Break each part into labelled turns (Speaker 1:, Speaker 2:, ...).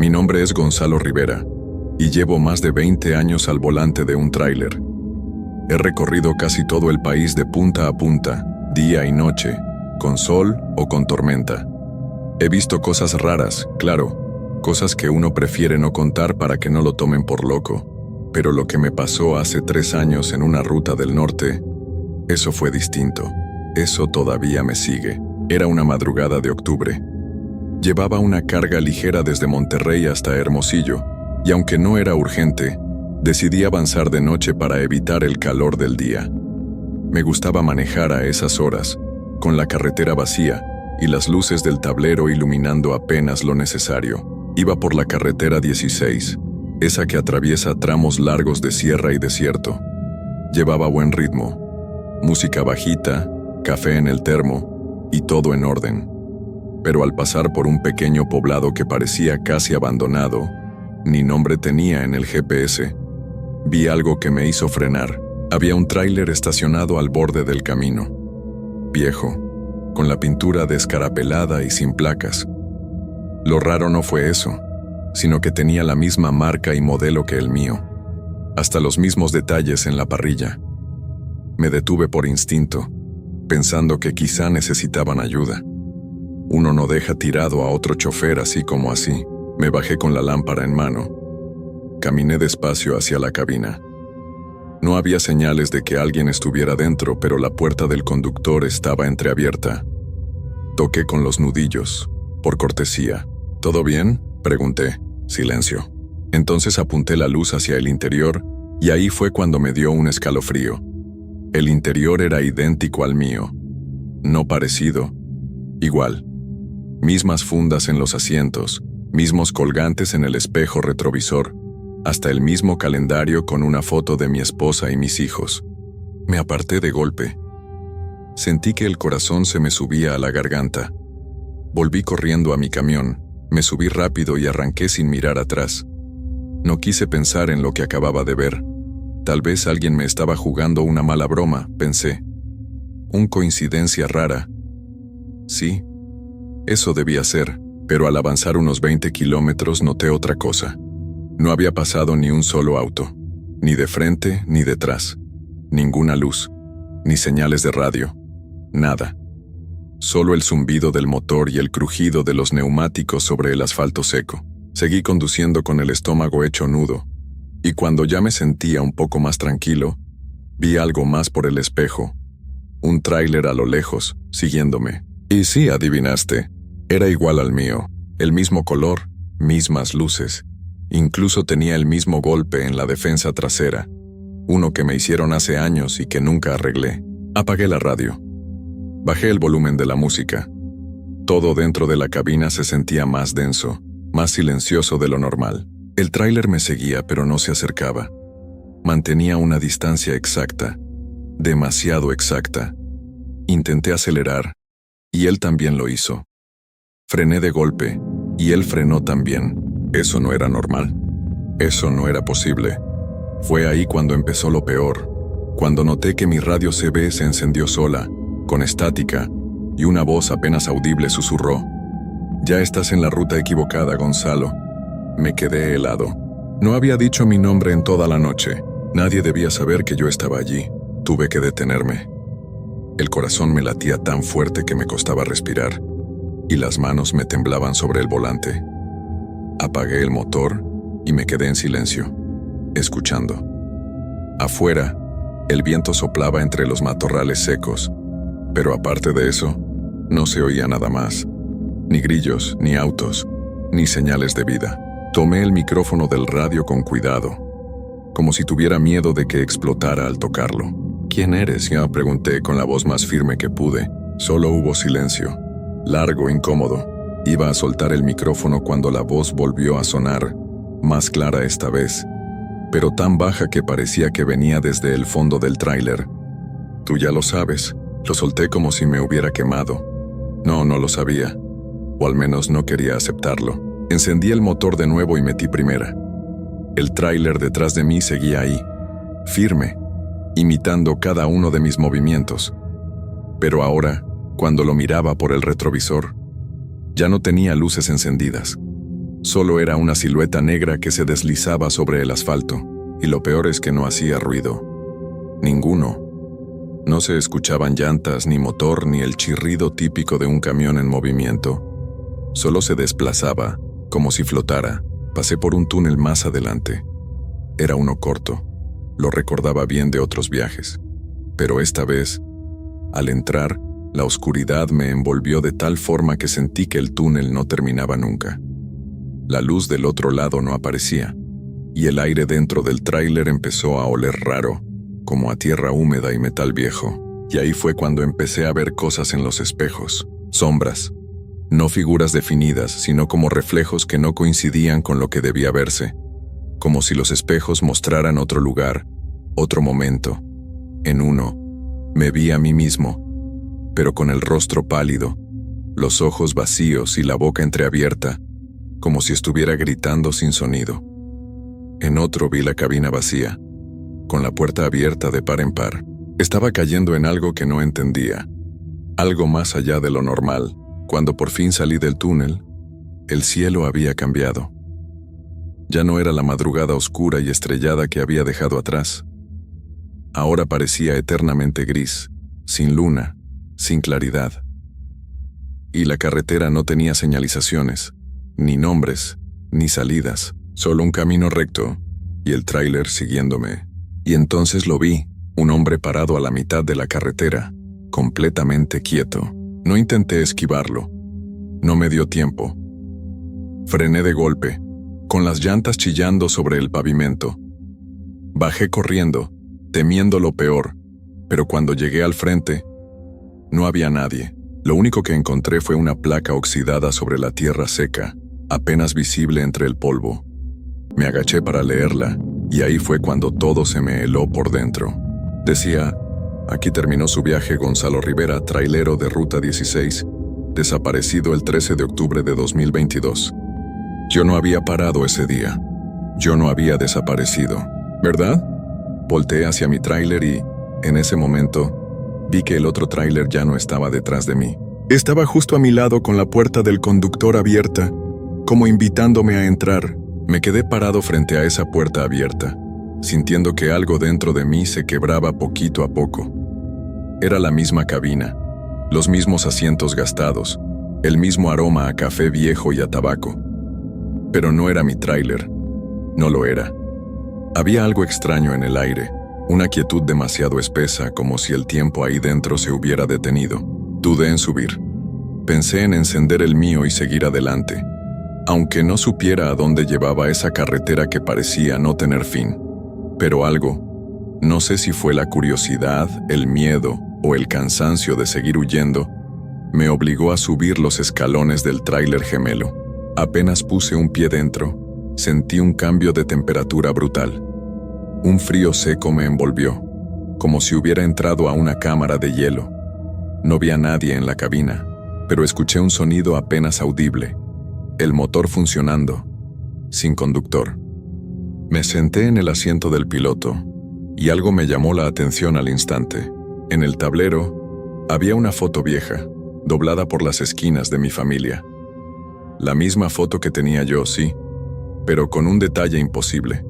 Speaker 1: Mi nombre es Gonzalo Rivera y llevo más de 20 años al volante de un tráiler. He recorrido casi todo el país de punta a punta, día y noche, con sol o con tormenta. He visto cosas raras, claro, cosas que uno prefiere no contar para que no lo tomen por loco. Pero lo que me pasó hace 3 años en una ruta del norte, eso fue distinto. Eso todavía me sigue. Era una madrugada de octubre. Llevaba una carga ligera desde Monterrey hasta Hermosillo, y aunque no era urgente, decidí avanzar de noche para evitar el calor del día. Me gustaba manejar a esas horas, con la carretera vacía y las luces del tablero iluminando apenas lo necesario. Iba por la carretera 16, esa que atraviesa tramos largos de sierra y desierto. Llevaba buen ritmo, música bajita, café en el termo y todo en orden. Pero al pasar por un pequeño poblado que parecía casi abandonado, ni nombre tenía en el GPS, vi algo que me hizo frenar. Había un tráiler estacionado al borde del camino. Viejo, con la pintura descarapelada y sin placas. Lo raro no fue eso, sino que tenía la misma marca y modelo que el mío. Hasta los mismos detalles en la parrilla. Me detuve por instinto, pensando que quizá necesitaban ayuda. Uno no deja tirado a otro chofer así como así. Me bajé con la lámpara en mano. Caminé despacio hacia la cabina. No había señales de que alguien estuviera dentro, pero la puerta del conductor estaba entreabierta. Toqué con los nudillos, por cortesía. ¿Todo bien?, pregunté. Silencio. Entonces apunté la luz hacia el interior, y ahí fue cuando me dio un escalofrío. El interior era idéntico al mío. No parecido. Igual. Mismas fundas en los asientos, mismos colgantes en el espejo retrovisor, hasta el mismo calendario con una foto de mi esposa y mis hijos. Me aparté de golpe. Sentí que el corazón se me subía a la garganta. Volví corriendo a mi camión, me subí rápido y arranqué sin mirar atrás. No quise pensar en lo que acababa de ver. Tal vez alguien me estaba jugando una mala broma, pensé. Una coincidencia rara. Sí, eso debía ser, pero al avanzar unos 20 kilómetros noté otra cosa. No había pasado ni un solo auto, ni de frente ni detrás, ninguna luz, ni señales de radio, nada. Solo el zumbido del motor y el crujido de los neumáticos sobre el asfalto seco. Seguí conduciendo con el estómago hecho nudo, y cuando ya me sentía un poco más tranquilo, vi algo más por el espejo, un tráiler a lo lejos, siguiéndome. Y sí, adivinaste, era igual al mío, el mismo color, mismas luces. Incluso tenía el mismo golpe en la defensa trasera, uno que me hicieron hace años y que nunca arreglé. Apagué la radio. Bajé el volumen de la música. Todo dentro de la cabina se sentía más denso, más silencioso de lo normal. El tráiler me seguía, pero no se acercaba. Mantenía una distancia exacta, demasiado exacta. Intenté acelerar, y él también lo hizo. Frené de golpe, y él frenó también. Eso no era normal. Eso no era posible. Fue ahí cuando empezó lo peor, cuando noté que mi radio CB se encendió sola, con estática, y una voz apenas audible susurró: «Ya estás en la ruta equivocada, Gonzalo». Me quedé helado. No había dicho mi nombre en toda la noche. Nadie debía saber que yo estaba allí. Tuve que detenerme. El corazón me latía tan fuerte que me costaba respirar, y las manos me temblaban sobre el volante. Apagué el motor y me quedé en silencio, escuchando. Afuera, el viento soplaba entre los matorrales secos, pero aparte de eso, no se oía nada más. Ni grillos, ni autos, ni señales de vida. Tomé el micrófono del radio con cuidado, como si tuviera miedo de que explotara al tocarlo. «¿Quién eres?», ya pregunté con la voz más firme que pude. Solo hubo silencio, largo, incómodo. Iba a soltar el micrófono cuando la voz volvió a sonar, más clara esta vez, pero tan baja que parecía que venía desde el fondo del tráiler. «Tú ya lo sabes». Lo solté como si me hubiera quemado. No lo sabía, o al menos no quería aceptarlo. Encendí el motor de nuevo y metí primera. El tráiler detrás de mí seguía ahí, firme, imitando cada uno de mis movimientos. Pero ahora, cuando lo miraba por el retrovisor, ya no tenía luces encendidas. Solo era una silueta negra que se deslizaba sobre el asfalto, y lo peor es que no hacía ruido. Ninguno. No se escuchaban llantas, ni motor, ni el chirrido típico de un camión en movimiento. Solo se desplazaba, como si flotara. Pasé por un túnel más adelante. Era uno corto. Lo recordaba bien de otros viajes. Pero esta vez, al entrar, la oscuridad me envolvió de tal forma que sentí que el túnel no terminaba nunca. La luz del otro lado no aparecía, y el aire dentro del tráiler empezó a oler raro, como a tierra húmeda y metal viejo. Y ahí fue cuando empecé a ver cosas en los espejos, sombras. No figuras definidas, sino como reflejos que no coincidían con lo que debía verse, como si los espejos mostraran otro lugar, otro momento. En uno, me vi a mí mismo, pero con el rostro pálido, los ojos vacíos y la boca entreabierta, como si estuviera gritando sin sonido. En otro vi la cabina vacía, con la puerta abierta de par en par. Estaba cayendo en algo que no entendía, algo más allá de lo normal. Cuando por fin salí del túnel, el cielo había cambiado. Ya no era la madrugada oscura y estrellada que había dejado atrás. Ahora parecía eternamente gris, sin luna, sin claridad. Y la carretera no tenía señalizaciones, ni nombres, ni salidas, solo un camino recto, y el tráiler siguiéndome. Y entonces lo vi, un hombre parado a la mitad de la carretera, completamente quieto. No intenté esquivarlo. No me dio tiempo. Frené de golpe, con las llantas chillando sobre el pavimento. Bajé corriendo, temiendo lo peor, pero cuando llegué al frente, no había nadie. Lo único que encontré fue una placa oxidada sobre la tierra seca, apenas visible entre el polvo. Me agaché para leerla, y ahí fue cuando todo se me heló por dentro. Decía: aquí terminó su viaje Gonzalo Rivera, trailero de Ruta 16, desaparecido el 13 de octubre de 2022. Yo no había parado ese día. Yo no había desaparecido, ¿verdad? Volteé hacia mi tráiler y, en ese momento, vi que el otro tráiler ya no estaba detrás de mí. Estaba justo a mi lado con la puerta del conductor abierta, como invitándome a entrar. Me quedé parado frente a esa puerta abierta, sintiendo que algo dentro de mí se quebraba poquito a poco. Era la misma cabina, los mismos asientos gastados, el mismo aroma a café viejo y a tabaco. Pero no era mi tráiler, no lo era. Había algo extraño en el aire, una quietud demasiado espesa, como si el tiempo ahí dentro se hubiera detenido. Dudé en subir. Pensé en encender el mío y seguir adelante, aunque no supiera a dónde llevaba esa carretera que parecía no tener fin. Pero algo, no sé si fue la curiosidad, el miedo o el cansancio de seguir huyendo, me obligó a subir los escalones del tráiler gemelo. Apenas puse un pie dentro, sentí un cambio de temperatura brutal. Un frío seco me envolvió, como si hubiera entrado a una cámara de hielo. No vi a nadie en la cabina, pero escuché un sonido apenas audible. El motor funcionando, sin conductor. Me senté en el asiento del piloto, y algo me llamó la atención al instante. En el tablero, había una foto vieja, doblada por las esquinas de mi familia. La misma foto que tenía yo, sí, pero con un detalle imposible.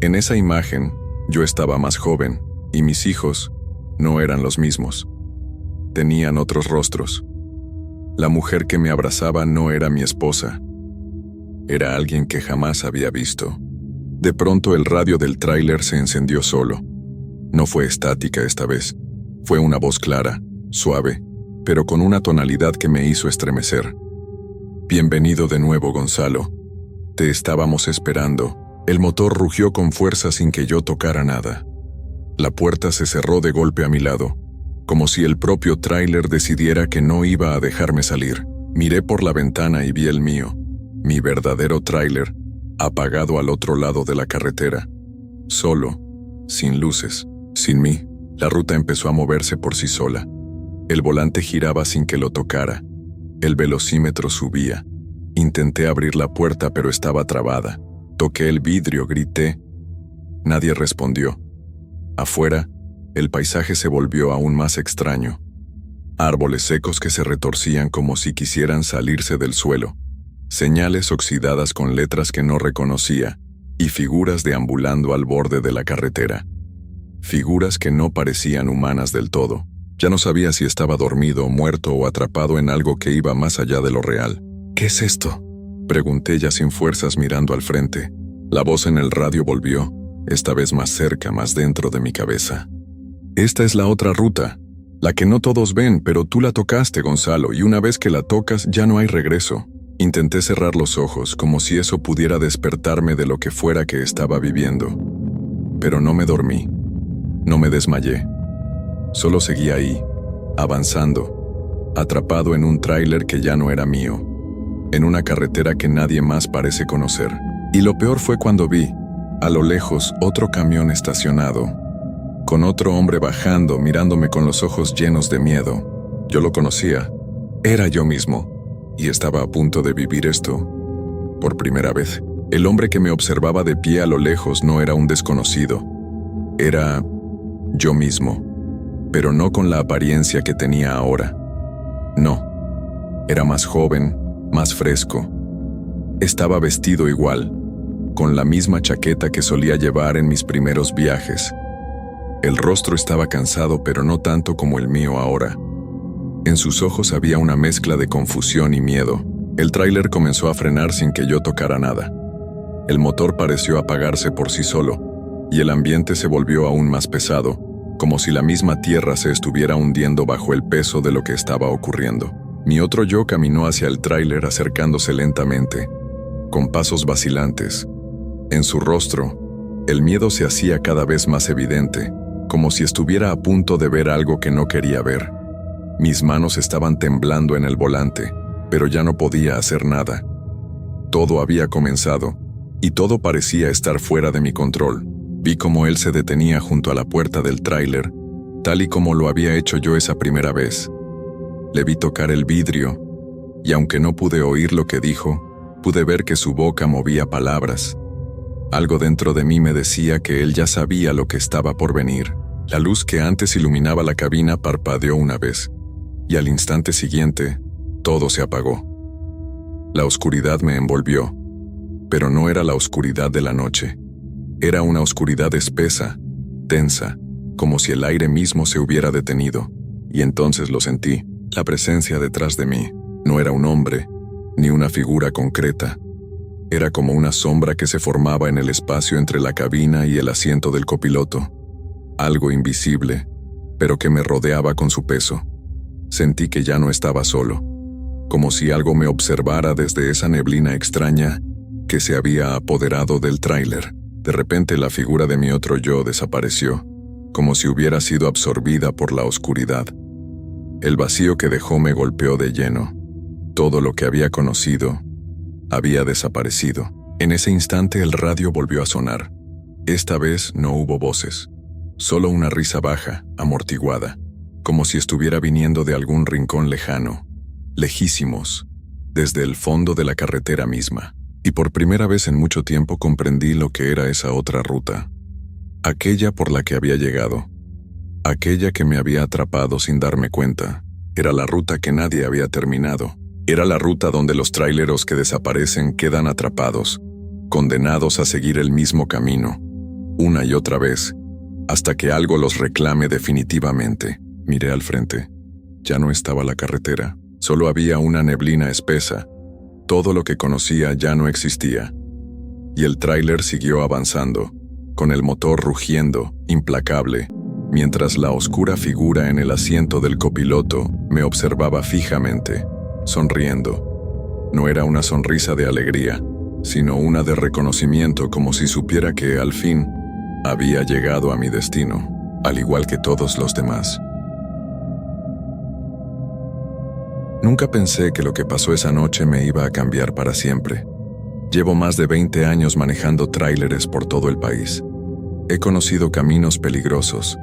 Speaker 1: En esa imagen, yo estaba más joven, y mis hijos no eran los mismos. Tenían otros rostros. La mujer que me abrazaba no era mi esposa. Era alguien que jamás había visto. De pronto el radio del tráiler se encendió solo. No fue estática esta vez. Fue una voz clara, suave, pero con una tonalidad que me hizo estremecer. Bienvenido de nuevo, Gonzalo. Te estábamos esperando. El motor rugió con fuerza sin que yo tocara nada. La puerta se cerró de golpe a mi lado, como si el propio tráiler decidiera que no iba a dejarme salir. Miré por la ventana y vi el mío, mi verdadero tráiler, apagado al otro lado de la carretera. Solo, sin luces, sin mí. La ruta empezó a moverse por sí sola. El volante giraba sin que lo tocara. El velocímetro subía. Intenté abrir la puerta, pero estaba trabada. Toqué el vidrio, grité. Nadie respondió. Afuera, el paisaje se volvió aún más extraño. Árboles secos que se retorcían como si quisieran salirse del suelo. señales oxidadas con letras que no reconocía y figuras deambulando al borde de la carretera. Figuras que no parecían humanas del todo. Ya no sabía si estaba dormido, muerto o atrapado en algo que iba más allá de lo real. ¿Qué es esto?, pregunté ya sin fuerzas mirando al frente. La voz en el radio volvió, esta vez más cerca, más dentro de mi cabeza. Esta es la otra ruta, la que no todos ven, pero tú la tocaste, Gonzalo, y una vez que la tocas ya no hay regreso. Intenté cerrar los ojos, como si eso pudiera despertarme de lo que fuera que estaba viviendo. Pero no me dormí, no me desmayé. Solo seguí ahí, avanzando, atrapado en un tráiler que ya no era mío, en una carretera que nadie más parece conocer. Y lo peor fue cuando vi, a lo lejos, otro camión estacionado, con otro hombre bajando, mirándome con los ojos llenos de miedo. Yo lo conocía, era yo mismo, y estaba a punto de vivir esto por primera vez. El hombre que me observaba de pie a lo lejos no era un desconocido, era yo mismo, pero no con la apariencia que tenía ahora. No, era más joven, más fresco. Estaba vestido igual, con la misma chaqueta que solía llevar en mis primeros viajes. El rostro estaba cansado, pero no tanto como el mío ahora. En sus ojos había una mezcla de confusión y miedo. El tráiler comenzó a frenar sin que yo tocara nada. El motor pareció apagarse por sí solo, y el ambiente se volvió aún más pesado, como si la misma tierra se estuviera hundiendo bajo el peso de lo que estaba ocurriendo. Mi otro yo caminó hacia el tráiler acercándose lentamente, con pasos vacilantes. En su rostro, el miedo se hacía cada vez más evidente, como si estuviera a punto de ver algo que no quería ver. Mis manos estaban temblando en el volante, pero ya no podía hacer nada. Todo había comenzado, y todo parecía estar fuera de mi control. Vi cómo él se detenía junto a la puerta del tráiler, tal y como lo había hecho yo esa primera vez. Le vi tocar el vidrio, y aunque no pude oír lo que dijo, pude ver que su boca movía palabras. Algo dentro de mí me decía que él ya sabía lo que estaba por venir. La luz que antes iluminaba la cabina parpadeó una vez, y al instante siguiente, todo se apagó. La oscuridad me envolvió, pero no era la oscuridad de la noche. Era una oscuridad espesa, tensa, como si el aire mismo se hubiera detenido, y entonces lo sentí, la presencia detrás de mí. No era un hombre, ni una figura concreta. Era como una sombra que se formaba en el espacio entre la cabina y el asiento del copiloto. Algo invisible, pero que me rodeaba con su peso. Sentí que ya no estaba solo, como si algo me observara desde esa neblina extraña que se había apoderado del tráiler. De repente la figura de mi otro yo desapareció, como si hubiera sido absorbida por la oscuridad. El vacío que dejó me golpeó de lleno. Todo lo que había conocido había desaparecido. En ese instante el radio volvió a sonar. Esta vez no hubo voces, solo una risa baja, amortiguada, como si estuviera viniendo de algún rincón lejano, lejísimos, desde el fondo de la carretera misma. Y por primera vez en mucho tiempo comprendí lo que era esa otra ruta, aquella por la que había llegado, aquella que me había atrapado sin darme cuenta. Era la ruta que nadie había terminado. Era la ruta donde los traileros que desaparecen quedan atrapados, condenados a seguir el mismo camino, una y otra vez, hasta que algo los reclame definitivamente. Miré al frente. Ya no estaba la carretera, solo había una neblina espesa. Todo lo que conocía ya no existía. Y el tráiler siguió avanzando, con el motor rugiendo, implacable, mientras la oscura figura en el asiento del copiloto me observaba fijamente, sonriendo. No era una sonrisa de alegría, sino una de reconocimiento, como si supiera que, al fin, había llegado a mi destino, al igual que todos los demás. Nunca pensé que lo que pasó esa noche me iba a cambiar para siempre. Llevo más de 20 años manejando tráileres por todo el país. He conocido caminos peligrosos,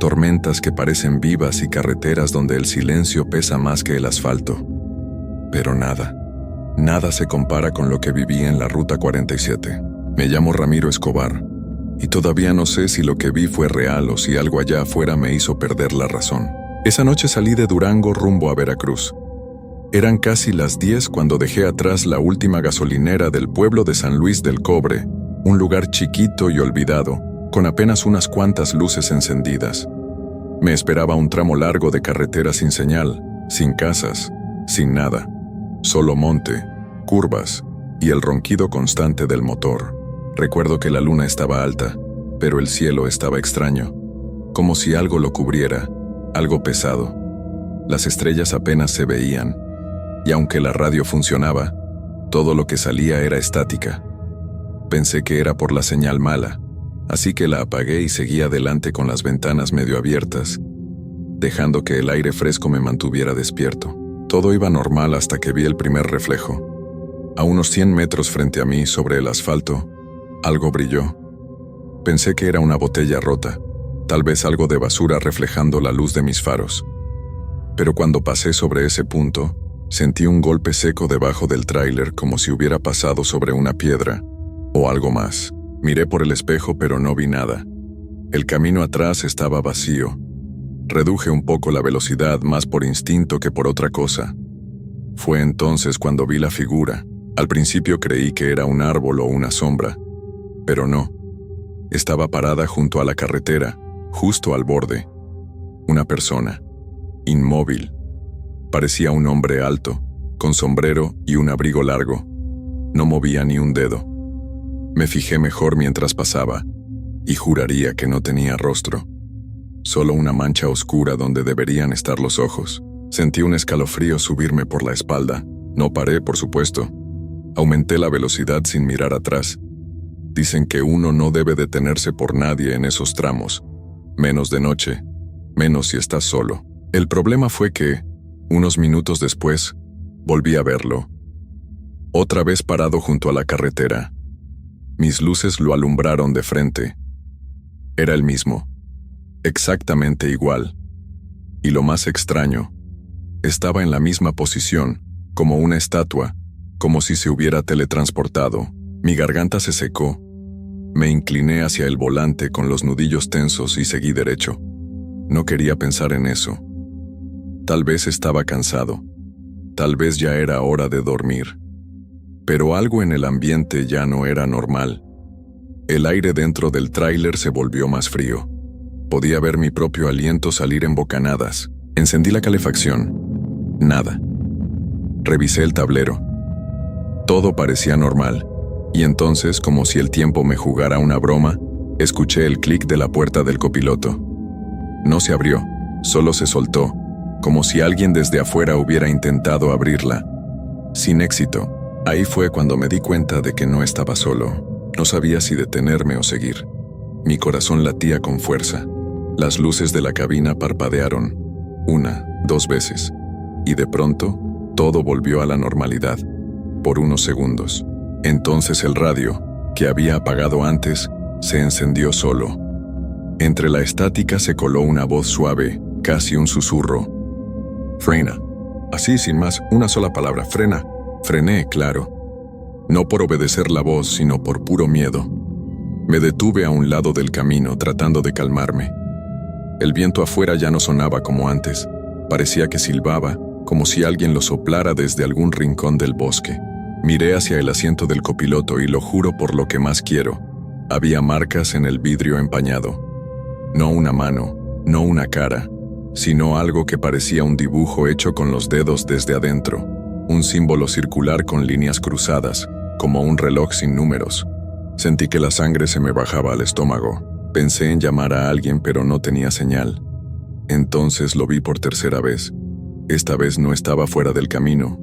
Speaker 1: tormentas que parecen vivas y carreteras donde el silencio pesa más que el asfalto. Pero nada se compara con lo que viví en la Ruta 47. Me llamo Ramiro Escobar, y todavía no sé si lo que vi fue real o si algo allá afuera me hizo perder la razón. Esa noche salí de Durango rumbo a Veracruz. Eran casi las 10 cuando dejé atrás la última gasolinera del pueblo de San Luis del Cobre, un lugar chiquito y olvidado, con apenas unas cuantas luces encendidas. Me esperaba un tramo largo de carretera sin señal, sin casas, sin nada. Solo monte, curvas y el ronquido constante del motor. Recuerdo que la luna estaba alta, pero el cielo estaba extraño, como si algo lo cubriera, algo pesado. Las estrellas apenas se veían, y aunque la radio funcionaba, todo lo que salía era estática. Pensé que era por la señal mala, así que la apagué y seguí adelante con las ventanas medio abiertas, dejando que el aire fresco me mantuviera despierto. Todo iba normal hasta que vi el primer reflejo. A unos 100 metros frente a mí, sobre el asfalto, algo brilló. Pensé que era una botella rota, tal vez algo de basura reflejando la luz de mis faros. Pero cuando pasé sobre ese punto, sentí un golpe seco debajo del tráiler como si hubiera pasado sobre una piedra, o algo más. Miré por el espejo pero no vi nada. El camino atrás estaba vacío. Reduje un poco la velocidad más por instinto que por otra cosa. Fue entonces cuando vi la figura. Al principio creí que era un árbol o una sombra, pero no. Estaba parada junto a la carretera, justo al borde. Una persona, inmóvil. Parecía un hombre alto, con sombrero y un abrigo largo. No movía ni un dedo. Me fijé mejor mientras pasaba, y juraría que no tenía rostro. Solo una mancha oscura donde deberían estar los ojos. Sentí un escalofrío subirme por la espalda. No paré, por supuesto. Aumenté la velocidad sin mirar atrás. Dicen que uno no debe detenerse por nadie en esos tramos. Menos de noche, menos si estás solo. El problema fue que, unos minutos después, volví a verlo. Otra vez parado junto a la carretera. Mis luces lo alumbraron de frente. Era el mismo. Exactamente igual. Y lo más extraño, estaba en la misma posición, como una estatua, como si se hubiera teletransportado. Mi garganta se secó. Me incliné hacia el volante con los nudillos tensos y seguí derecho. No quería pensar en eso. Tal vez estaba cansado. Tal vez ya era hora de dormir. Pero algo en el ambiente ya no era normal. El aire dentro del tráiler se volvió más frío. Podía ver mi propio aliento salir en bocanadas. Encendí la calefacción. Nada. Revisé el tablero. Todo parecía normal. Y entonces, como si el tiempo me jugara una broma, escuché el clic de la puerta del copiloto. No se abrió, solo se soltó, como si alguien desde afuera hubiera intentado abrirla. Sin éxito. Ahí fue cuando me di cuenta de que no estaba solo. No sabía si detenerme o seguir. Mi corazón latía con fuerza. Las luces de la cabina parpadearon, 1, 2 veces, y de pronto, todo volvió a la normalidad, por unos segundos. Entonces el radio, que había apagado antes, se encendió solo. Entre la estática se coló una voz suave, casi un susurro. «Frena». Así, sin más, una sola palabra, «frena». Frené, claro. No por obedecer la voz, sino por puro miedo. Me detuve a un lado del camino, tratando de calmarme. El viento afuera ya no sonaba como antes. Parecía que silbaba, como si alguien lo soplara desde algún rincón del bosque. Miré hacia el asiento del copiloto y lo juro por lo que más quiero. Había marcas en el vidrio empañado. No una mano, no una cara, sino algo que parecía un dibujo hecho con los dedos desde adentro. Un símbolo circular con líneas cruzadas, como un reloj sin números. Sentí que la sangre se me bajaba al estómago. Pensé en llamar a alguien, pero no tenía señal. Entonces lo vi por tercera vez. Esta vez no estaba fuera del camino.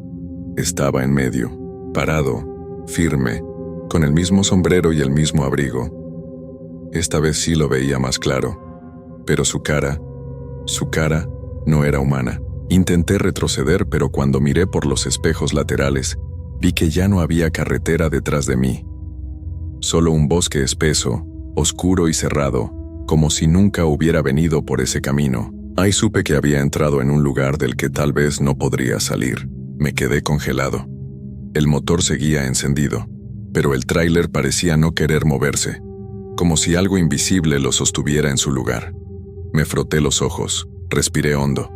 Speaker 1: Estaba en medio, parado, firme, con el mismo sombrero y el mismo abrigo. Esta vez sí lo veía más claro. Pero su cara no era humana. Intenté retroceder, pero cuando miré por los espejos laterales, vi que ya no había carretera detrás de mí. Solo un bosque espeso, oscuro y cerrado, como si nunca hubiera venido por ese camino. Ahí supe que había entrado en un lugar del que tal vez no podría salir. Me quedé congelado. El motor seguía encendido, pero el tráiler parecía no querer moverse, como si algo invisible lo sostuviera en su lugar. Me froté los ojos, respiré hondo.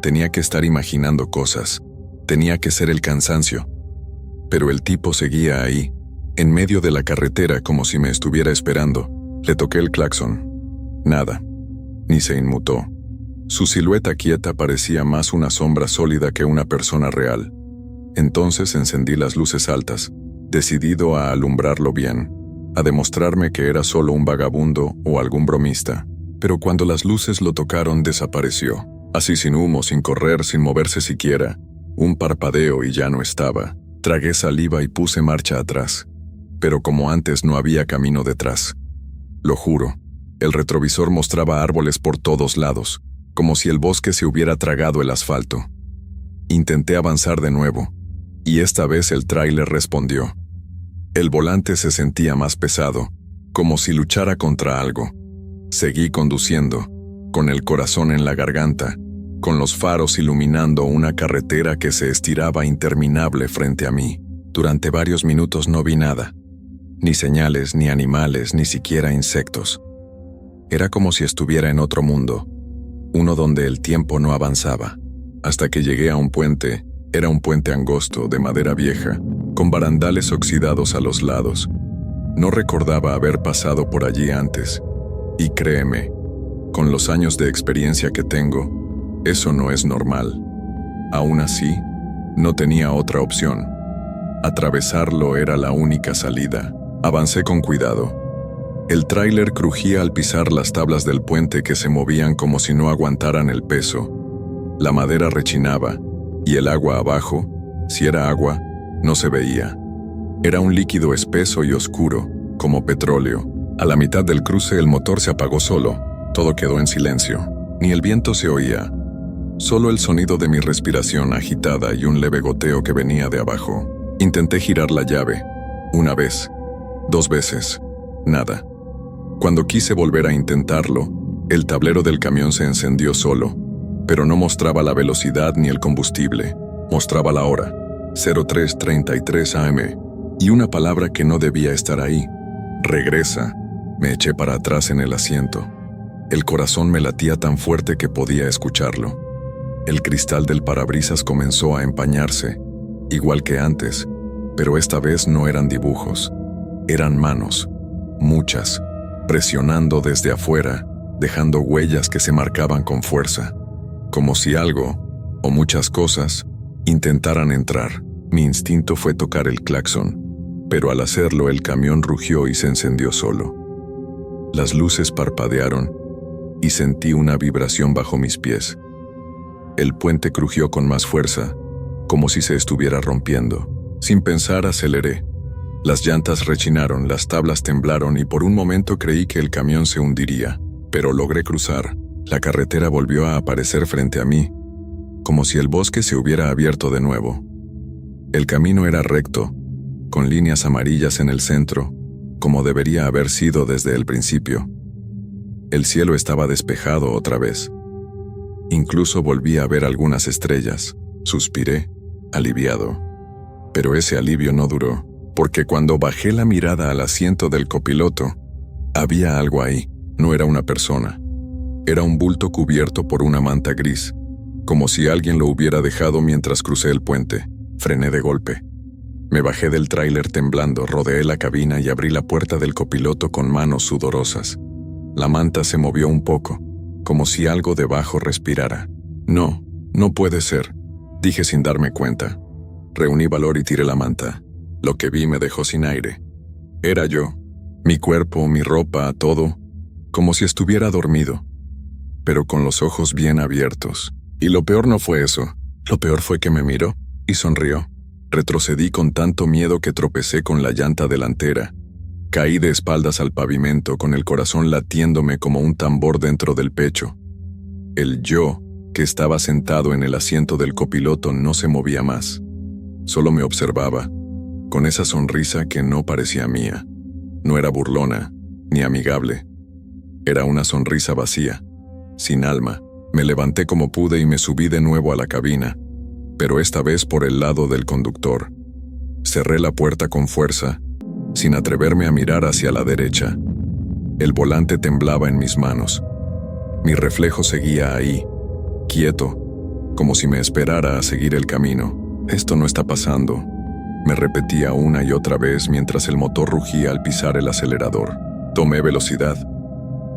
Speaker 1: Tenía que estar imaginando cosas, Tenía que ser el cansancio. Pero el tipo seguía ahí, en medio de la carretera como si me estuviera esperando. Le toqué el claxon. Nada. Ni se inmutó. Su silueta quieta parecía más una sombra sólida que una persona real. Entonces encendí las luces altas, decidido a alumbrarlo bien, a demostrarme que era solo un vagabundo o algún bromista. Pero cuando las luces lo tocaron, desapareció. Así sin humo, sin correr, sin moverse siquiera. Un parpadeo y ya no estaba. Tragué saliva y puse marcha atrás. Pero como antes no había camino detrás. Lo juro, el retrovisor mostraba árboles por todos lados, como si el bosque se hubiera tragado el asfalto. Intenté avanzar de nuevo, y esta vez el tráiler respondió. El volante se sentía más pesado, como si luchara contra algo. Seguí conduciendo, con el corazón en la garganta, con los faros iluminando una carretera que se estiraba interminable frente a mí. Durante varios minutos no vi nada. Ni señales, ni animales, ni siquiera insectos. Era como si estuviera en otro mundo, uno donde el tiempo no avanzaba, hasta que llegué a un puente. Era un puente angosto, de madera vieja, con barandales oxidados a los lados. No recordaba haber pasado por allí antes, y créeme, con los años de experiencia que tengo, eso no es normal. Aún así, no tenía otra opción. Atravesarlo era la única salida. Avancé con cuidado. El tráiler crujía al pisar las tablas del puente que se movían como si no aguantaran el peso. La madera rechinaba, y el agua abajo, si era agua, no se veía. Era un líquido espeso y oscuro, como petróleo. A la mitad del cruce el motor se apagó solo. Todo quedó en silencio. Ni el viento se oía. Solo el sonido de mi respiración agitada y un leve goteo que venía de abajo. Intenté girar la llave. Una vez. 2 veces. Nada. Cuando quise volver a intentarlo, el tablero del camión se encendió solo, pero no mostraba la velocidad ni el combustible. Mostraba la hora, 03:33 AM, y una palabra que no debía estar ahí. Regresa. Me eché para atrás en el asiento. El corazón me latía tan fuerte que podía escucharlo. El cristal del parabrisas comenzó a empañarse, igual que antes, pero esta vez no eran dibujos. Eran manos, muchas, presionando desde afuera, dejando huellas que se marcaban con fuerza, como si algo, o muchas cosas, intentaran entrar. Mi instinto fue tocar el claxon, pero al hacerlo el camión rugió y se encendió solo. Las luces parpadearon y sentí una vibración bajo mis pies. El puente crujió con más fuerza, como si se estuviera rompiendo. Sin pensar aceleré. Las llantas rechinaron, las tablas temblaron y por un momento creí que el camión se hundiría, pero logré cruzar. La carretera volvió a aparecer frente a mí, como si el bosque se hubiera abierto de nuevo. El camino era recto, con líneas amarillas en el centro, como debería haber sido desde el principio. El cielo estaba despejado otra vez. Incluso volví a ver algunas estrellas. Suspiré, aliviado. Pero ese alivio no duró, porque cuando bajé la mirada al asiento del copiloto, había algo ahí. No era una persona. Era un bulto cubierto por una manta gris, como si alguien lo hubiera dejado mientras crucé el puente. Frené de golpe. Me bajé del tráiler temblando, rodeé la cabina y abrí la puerta del copiloto con manos sudorosas. La manta se movió un poco, como si algo debajo respirara. No, no puede ser, dije sin darme cuenta. Reuní valor y tiré la manta. Lo que vi me dejó sin aire. Era yo, mi cuerpo, mi ropa, todo, como si estuviera dormido, pero con los ojos bien abiertos. Y lo peor no fue eso, lo peor fue que me miró y sonrió. Retrocedí con tanto miedo que tropecé con la llanta delantera. Caí de espaldas al pavimento con el corazón latiéndome como un tambor dentro del pecho. El yo, que estaba sentado en el asiento del copiloto, no se movía más. Solo me observaba, con esa sonrisa que no parecía mía. No era burlona, ni amigable. Era una sonrisa vacía, sin alma. Me levanté como pude y me subí de nuevo a la cabina, pero esta vez por el lado del conductor. Cerré la puerta con fuerza, sin atreverme a mirar hacia la derecha. El volante temblaba en mis manos. Mi reflejo seguía ahí, quieto, como si me esperara a seguir el camino. Esto no está pasando, me repetía una y otra vez mientras el motor rugía al pisar el acelerador. Tomé velocidad.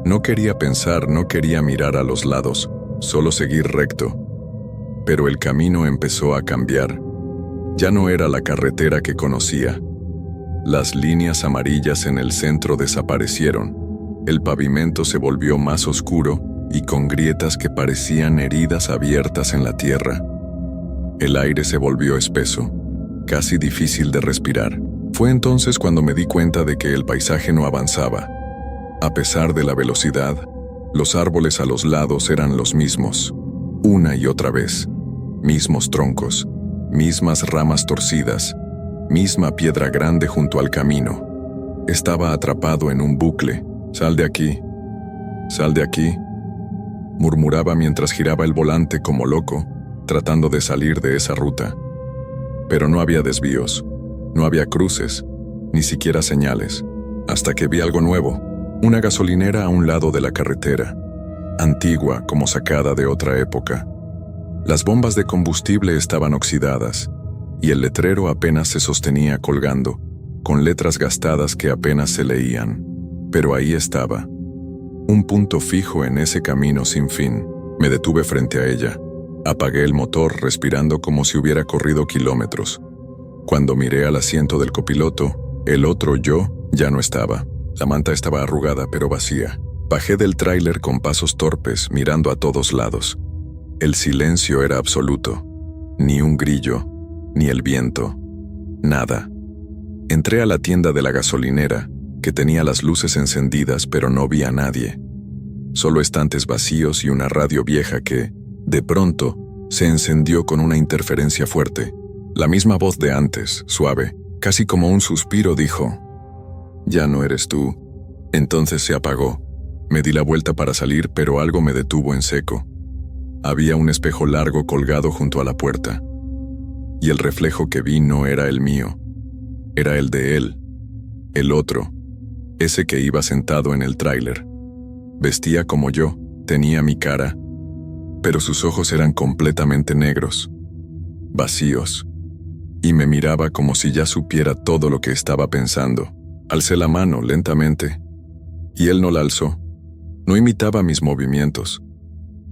Speaker 1: No quería pensar, no quería mirar a los lados, solo seguir recto. Pero el camino empezó a cambiar. Ya no era la carretera que conocía. Las líneas amarillas en el centro desaparecieron. El pavimento se volvió más oscuro y con grietas que parecían heridas abiertas en la tierra. El aire se volvió espeso, casi difícil de respirar. Fue entonces cuando me di cuenta de que el paisaje no avanzaba. A pesar de la velocidad, los árboles a los lados eran los mismos, una y otra vez. Mismos troncos, mismas ramas torcidas, misma piedra grande junto al camino. Estaba atrapado en un bucle. «Sal de aquí, sal de aquí», murmuraba mientras giraba el volante como loco, tratando de salir de esa ruta. Pero no había desvíos, no había cruces, ni siquiera señales, hasta que vi algo nuevo, una gasolinera a un lado de la carretera, antigua como sacada de otra época. Las bombas de combustible estaban oxidadas, y el letrero apenas se sostenía colgando, con letras gastadas que apenas se leían. Pero ahí estaba, un punto fijo en ese camino sin fin. Me detuve frente a ella. Apagué el motor, respirando como si hubiera corrido kilómetros. Cuando miré al asiento del copiloto, el otro yo ya no estaba. La manta estaba arrugada pero vacía. Bajé del tráiler con pasos torpes, mirando a todos lados. El silencio era absoluto. Ni un grillo, ni el viento. Nada. Entré a la tienda de la gasolinera, que tenía las luces encendidas pero no vi a nadie. Solo estantes vacíos y una radio vieja que, de pronto, se encendió con una interferencia fuerte. La misma voz de antes, suave, casi como un suspiro, dijo: «Ya no eres tú». Entonces se apagó. Me di la vuelta para salir, pero algo me detuvo en seco. Había un espejo largo colgado junto a la puerta. Y el reflejo que vi no era el mío. Era el de él. El otro. Ese que iba sentado en el tráiler. Vestía como yo, tenía mi cara, pero sus ojos eran completamente negros, vacíos, y me miraba como si ya supiera todo lo que estaba pensando. Alcé la mano lentamente, y él no la alzó. No imitaba mis movimientos.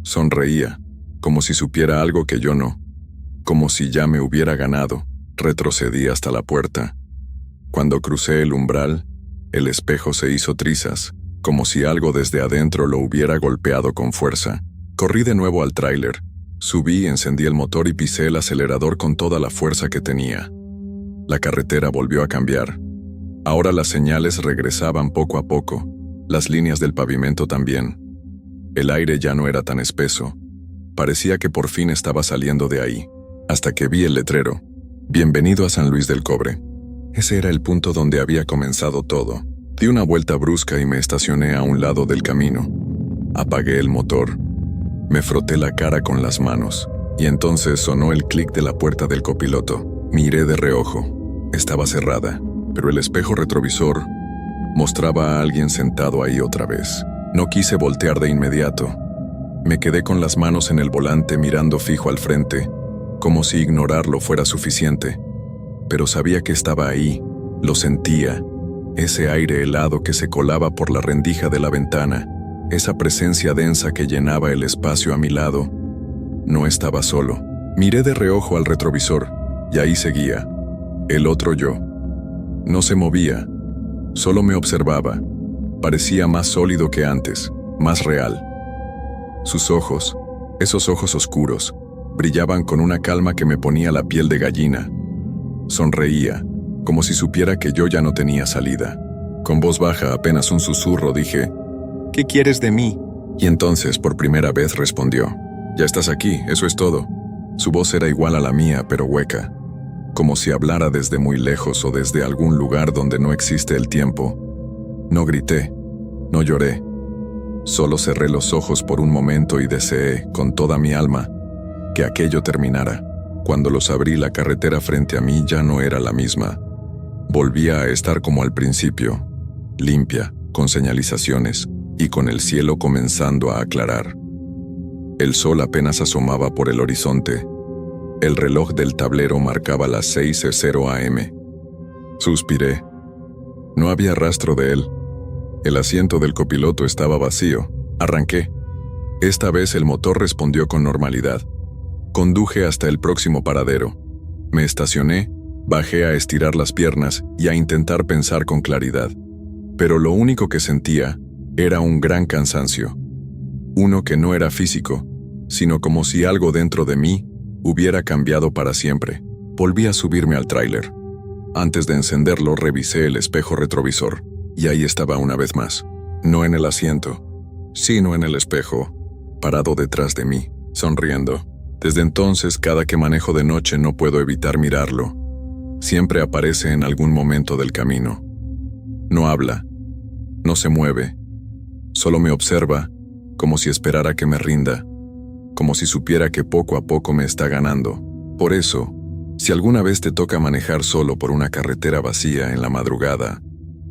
Speaker 1: Sonreía, como si supiera algo que yo no, como si ya me hubiera ganado. Retrocedí hasta la puerta. Cuando crucé el umbral, el espejo se hizo trizas, como si algo desde adentro lo hubiera golpeado con fuerza. Corrí de nuevo al tráiler, subí, encendí el motor y pisé el acelerador con toda la fuerza que tenía. La carretera volvió a cambiar. Ahora las señales regresaban poco a poco, las líneas del pavimento también. El aire ya no era tan espeso. Parecía que por fin estaba saliendo de ahí, hasta que vi el letrero: «Bienvenido a San Luis del Cobre». Ese era el punto donde había comenzado todo. Di una vuelta brusca y me estacioné a un lado del camino. Apagué el motor. Me froté la cara con las manos, y entonces sonó el clic de la puerta del copiloto. Miré de reojo. Estaba cerrada, pero el espejo retrovisor mostraba a alguien sentado ahí otra vez. No quise voltear de inmediato. Me quedé con las manos en el volante mirando fijo al frente, como si ignorarlo fuera suficiente. Pero sabía que estaba ahí, lo sentía, ese aire helado que se colaba por la rendija de la ventana, esa presencia densa que llenaba el espacio a mi lado. No estaba solo. Miré de reojo al retrovisor, y ahí seguía, el otro yo. No se movía, solo me observaba. Parecía más sólido que antes, más real. Sus ojos, esos ojos oscuros, brillaban con una calma que me ponía la piel de gallina. Sonreía, como si supiera que yo ya no tenía salida. Con voz baja, apenas un susurro, dije: «¿Qué quieres de mí?». Y entonces, por primera vez, respondió: «Ya estás aquí, eso es todo». Su voz era igual a la mía, pero hueca, como si hablara desde muy lejos o desde algún lugar donde no existe el tiempo. No grité, no lloré. Solo cerré los ojos por un momento y deseé, con toda mi alma, que aquello terminara. Cuando los abrí, la carretera frente a mí ya no era la misma. Volvía a estar como al principio, limpia, con señalizaciones, y con el cielo comenzando a aclarar. El sol apenas asomaba por el horizonte, El reloj del tablero marcaba las 6:00 a.m. Suspiré. No había rastro de él. El asiento del copiloto estaba vacío. Arranqué. Esta vez el motor respondió con normalidad. Conduje hasta el próximo paradero. Me estacioné, bajé a estirar las piernas y a intentar pensar con claridad. Pero lo único que sentía era un gran cansancio. Uno que no era físico, sino como si algo dentro de mí hubiera cambiado para siempre. Volví a subirme al tráiler. Antes de encenderlo, revisé el espejo retrovisor, y ahí estaba una vez más. No en el asiento, sino en el espejo, parado detrás de mí, sonriendo. Desde entonces, cada que manejo de noche no puedo evitar mirarlo. Siempre aparece en algún momento del camino. No habla, no se mueve, solo me observa, como si esperara que me rinda, como si supiera que poco a poco me está ganando. Por eso, si alguna vez te toca manejar solo por una carretera vacía en la madrugada,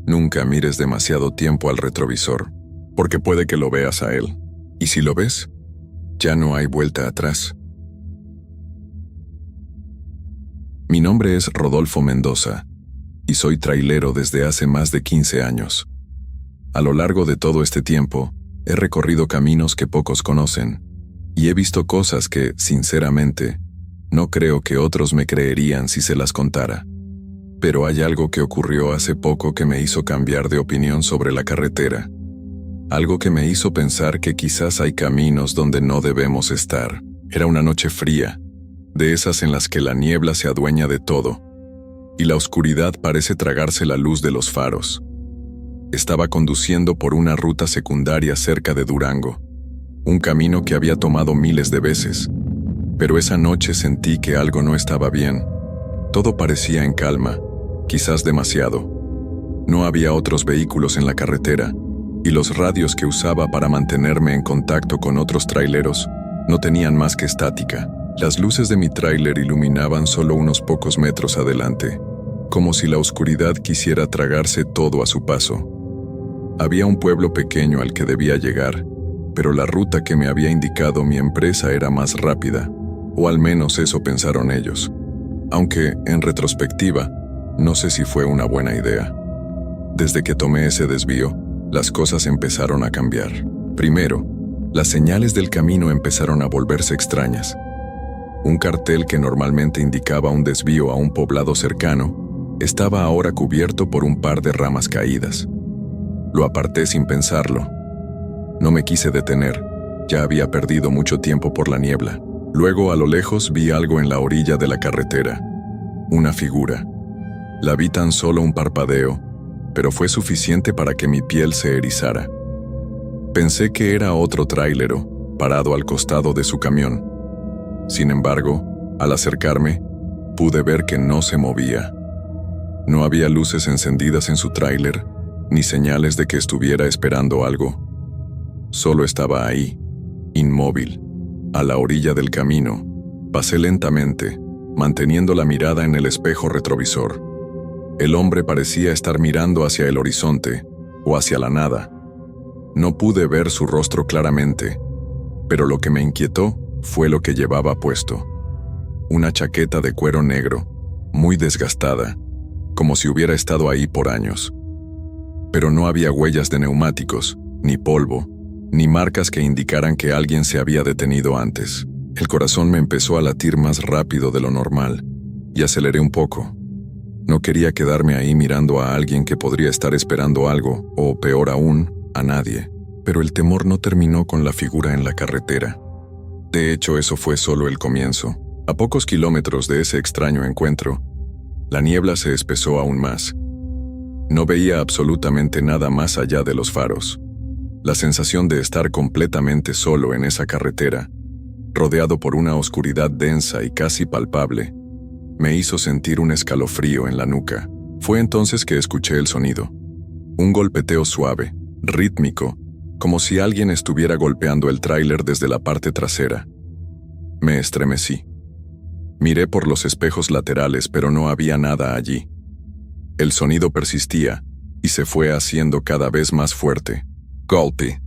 Speaker 1: nunca mires demasiado tiempo al retrovisor, porque puede que lo veas a él. Y si lo ves, ya no hay vuelta atrás. Mi nombre es Rodolfo Mendoza, y soy trailero desde hace más de 15 años. A lo largo de todo este tiempo, he recorrido caminos que pocos conocen, y he visto cosas que, sinceramente, no creo que otros me creerían si se las contara. Pero hay algo que ocurrió hace poco que me hizo cambiar de opinión sobre la carretera. Algo que me hizo pensar que quizás hay caminos donde no debemos estar. Era una noche fría, de esas en las que la niebla se adueña de todo, y la oscuridad parece tragarse la luz de los faros. Estaba conduciendo por una ruta secundaria cerca de Durango, un camino que había tomado miles de veces, pero esa noche sentí que algo no estaba bien. Todo parecía en calma, quizás demasiado. No había otros vehículos en la carretera, y los radios que usaba para mantenerme en contacto con otros traileros no tenían más que estática. Las luces de mi tráiler iluminaban solo unos pocos metros adelante, como si la oscuridad quisiera tragarse todo a su paso. Había un pueblo pequeño al que debía llegar, pero la ruta que me había indicado mi empresa era más rápida, o al menos eso pensaron ellos. Aunque, en retrospectiva, no sé si fue una buena idea. Desde que tomé ese desvío, las cosas empezaron a cambiar. Primero, las señales del camino empezaron a volverse extrañas. Un cartel que normalmente indicaba un desvío a un poblado cercano, estaba ahora cubierto por un par de ramas caídas. Lo aparté sin pensarlo. No me quise detener, ya había perdido mucho tiempo por la niebla. Luego, a lo lejos, vi algo en la orilla de la carretera. Una figura. La vi tan solo un parpadeo, pero fue suficiente para que mi piel se erizara. Pensé que era otro tráilero, parado al costado de su camión. Sin embargo, al acercarme, pude ver que no se movía. No había luces encendidas en su tráiler, ni señales de que estuviera esperando algo. Solo estaba ahí, inmóvil, a la orilla del camino. Pasé lentamente, manteniendo la mirada en el espejo retrovisor. El hombre parecía estar mirando hacia el horizonte, o hacia la nada. No pude ver su rostro claramente, pero lo que me inquietó fue lo que llevaba puesto. Una chaqueta de cuero negro, muy desgastada, como si hubiera estado ahí por años. Pero no había huellas de neumáticos, ni polvo, ni marcas que indicaran que alguien se había detenido antes. El corazón me empezó a latir más rápido de lo normal, y aceleré un poco. No quería quedarme ahí mirando a alguien que podría estar esperando algo, o peor aún, a nadie. Pero el temor no terminó con la figura en la carretera. De hecho, eso fue solo el comienzo. A pocos kilómetros de ese extraño encuentro, la niebla se espesó aún más. No veía absolutamente nada más allá de los faros. La sensación de estar completamente solo en esa carretera, rodeado por una oscuridad densa y casi palpable, me hizo sentir un escalofrío en la nuca. Fue entonces que escuché el sonido. Un golpeteo suave, rítmico, como si alguien estuviera golpeando el tráiler desde la parte trasera. Me estremecí. Miré por los espejos laterales, pero no había nada allí. El sonido persistía y se fue haciendo cada vez más fuerte. Golpe,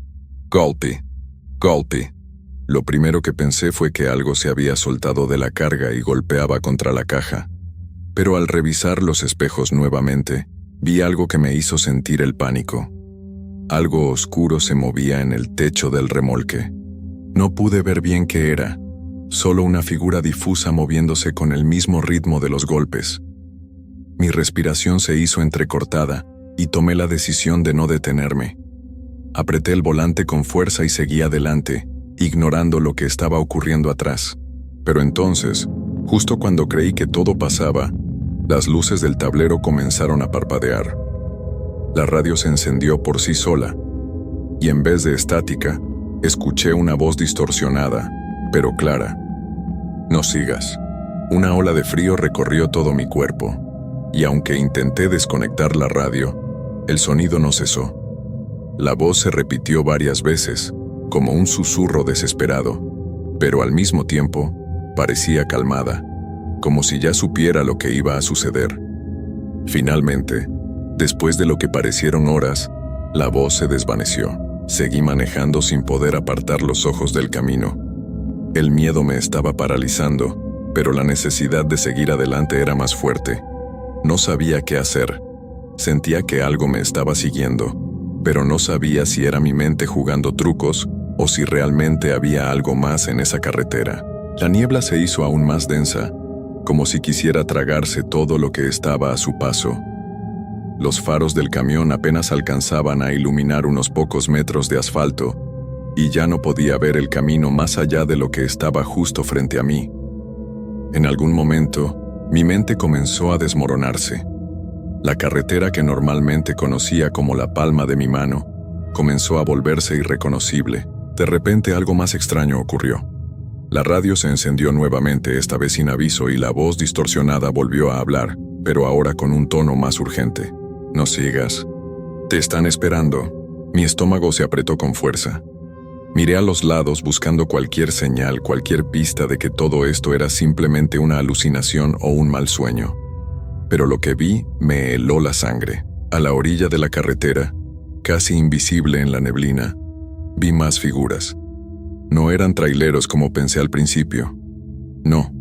Speaker 1: golpe, golpe. Lo primero que pensé fue que algo se había soltado de la carga y golpeaba contra la caja. Pero al revisar los espejos nuevamente, vi algo que me hizo sentir el pánico. Algo oscuro se movía en el techo del remolque. No pude ver bien qué era, solo una figura difusa moviéndose con el mismo ritmo de los golpes. Mi respiración se hizo entrecortada y tomé la decisión de no detenerme. Apreté el volante con fuerza y seguí adelante, ignorando lo que estaba ocurriendo atrás. Pero entonces, justo cuando creí que todo pasaba, las luces del tablero comenzaron a parpadear. La radio se encendió por sí sola, y en vez de estática, escuché una voz distorsionada, pero clara. «No sigas». Una ola de frío recorrió todo mi cuerpo, y aunque intenté desconectar la radio, el sonido no cesó. La voz se repitió varias veces, como un susurro desesperado, pero al mismo tiempo parecía calmada, como si ya supiera lo que iba a suceder. Finalmente, después de lo que parecieron horas, la voz se desvaneció. Seguí manejando sin poder apartar los ojos del camino. El miedo me estaba paralizando, pero la necesidad de seguir adelante era más fuerte. No sabía qué hacer. Sentía que algo me estaba siguiendo, pero no sabía si era mi mente jugando trucos o si realmente había algo más en esa carretera. La niebla se hizo aún más densa, como si quisiera tragarse todo lo que estaba a su paso. Los faros del camión apenas alcanzaban a iluminar unos pocos metros de asfalto, y ya no podía ver el camino más allá de lo que estaba justo frente a mí. En algún momento, mi mente comenzó a desmoronarse. La carretera que normalmente conocía como la palma de mi mano, comenzó a volverse irreconocible. De repente algo más extraño ocurrió. La radio se encendió nuevamente, esta vez sin aviso, y la voz distorsionada volvió a hablar, pero ahora con un tono más urgente. «No sigas. Te están esperando». Mi estómago se apretó con fuerza. Miré a los lados buscando cualquier señal, cualquier pista de que todo esto era simplemente una alucinación o un mal sueño. Pero lo que vi me heló la sangre. A la orilla de la carretera, casi invisible en la neblina, vi más figuras. No eran traileros como pensé al principio. No,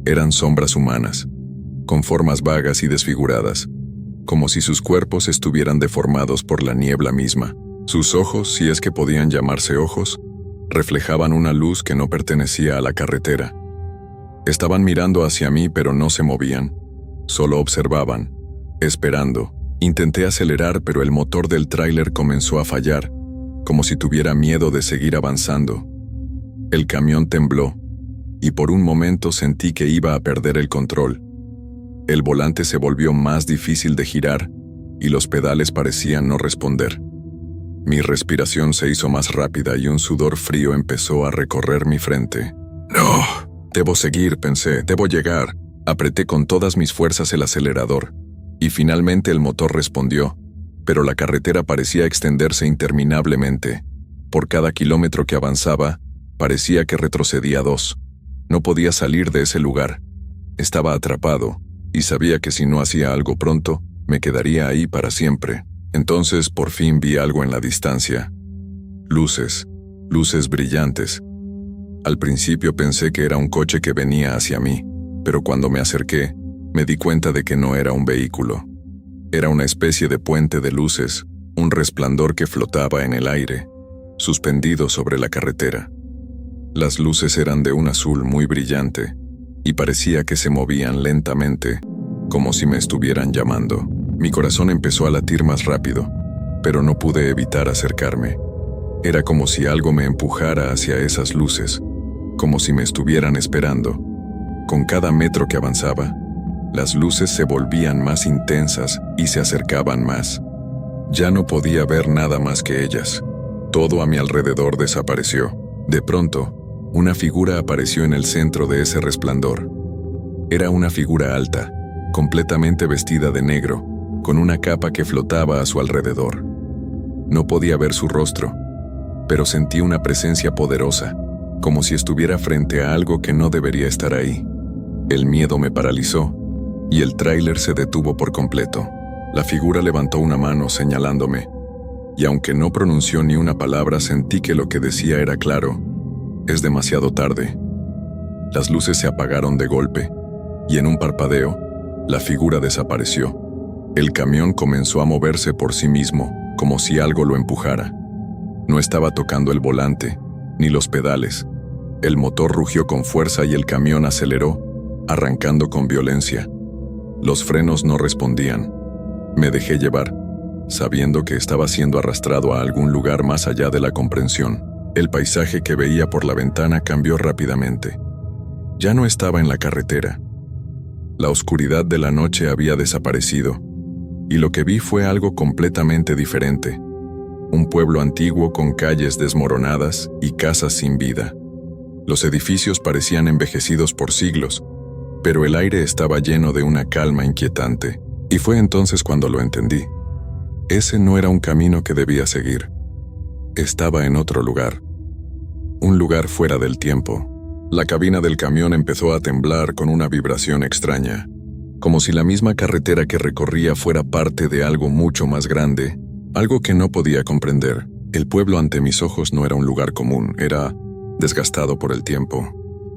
Speaker 1: eran sombras humanas, con formas vagas y desfiguradas, como si sus cuerpos estuvieran deformados por la niebla misma. Sus ojos, si es que podían llamarse ojos, reflejaban una luz que no pertenecía a la carretera. Estaban mirando hacia mí, pero no se movían. Solo observaban, esperando. Intenté acelerar, pero el motor del tráiler comenzó a fallar, como si tuviera miedo de seguir avanzando. El camión tembló, y por un momento sentí que iba a perder el control. El volante se volvió más difícil de girar, y los pedales parecían no responder. Mi respiración se hizo más rápida y un sudor frío empezó a recorrer mi frente. «No, debo seguir», pensé, «debo llegar». Apreté con todas mis fuerzas el acelerador, y finalmente el motor respondió, pero la carretera parecía extenderse interminablemente. Por cada kilómetro que avanzaba, parecía que retrocedía 2. No podía salir de ese lugar. Estaba atrapado, y sabía que si no hacía algo pronto, me quedaría ahí para siempre. Entonces por fin vi algo en la distancia. Luces brillantes. Al principio pensé que era un coche que venía hacia mí, pero cuando me acerqué, me di cuenta de que no era un vehículo. Era una especie de puente de luces, un resplandor que flotaba en el aire, suspendido sobre la carretera. Las luces eran de un azul muy brillante, y parecía que se movían lentamente, como si me estuvieran llamando. Mi corazón empezó a latir más rápido, pero no pude evitar acercarme. Era como si algo me empujara hacia esas luces, como si me estuvieran esperando. Con cada metro que avanzaba, las luces se volvían más intensas y se acercaban más. Ya no podía ver nada más que ellas. Todo a mi alrededor desapareció. De pronto, una figura apareció en el centro de ese resplandor. Era una figura alta, completamente vestida de negro, con una capa que flotaba a su alrededor. No podía ver su rostro, pero sentí una presencia poderosa, como si estuviera frente a algo que no debería estar ahí. El miedo me paralizó, y el tráiler se detuvo por completo. La figura levantó una mano señalándome, y aunque no pronunció ni una palabra, sentí que lo que decía era claro. Es demasiado tarde. Las luces se apagaron de golpe, y en un parpadeo, la figura desapareció. El camión comenzó a moverse por sí mismo, como si algo lo empujara. No estaba tocando el volante, ni los pedales. El motor rugió con fuerza y el camión aceleró, arrancando con violencia. Los frenos no respondían. Me dejé llevar, sabiendo que estaba siendo arrastrado a algún lugar más allá de la comprensión. El paisaje que veía por la ventana cambió rápidamente. Ya no estaba en la carretera. La oscuridad de la noche había desaparecido, y lo que vi fue algo completamente diferente. Un pueblo antiguo con calles desmoronadas y casas sin vida. Los edificios parecían envejecidos por siglos, pero el aire estaba lleno de una calma inquietante, y fue entonces cuando lo entendí. Ese no era un camino que debía seguir. Estaba en otro lugar. Un lugar fuera del tiempo. La cabina del camión empezó a temblar con una vibración extraña, como si la misma carretera que recorría fuera parte de algo mucho más grande, algo que no podía comprender. El pueblo ante mis ojos no era un lugar común, era desgastado por el tiempo,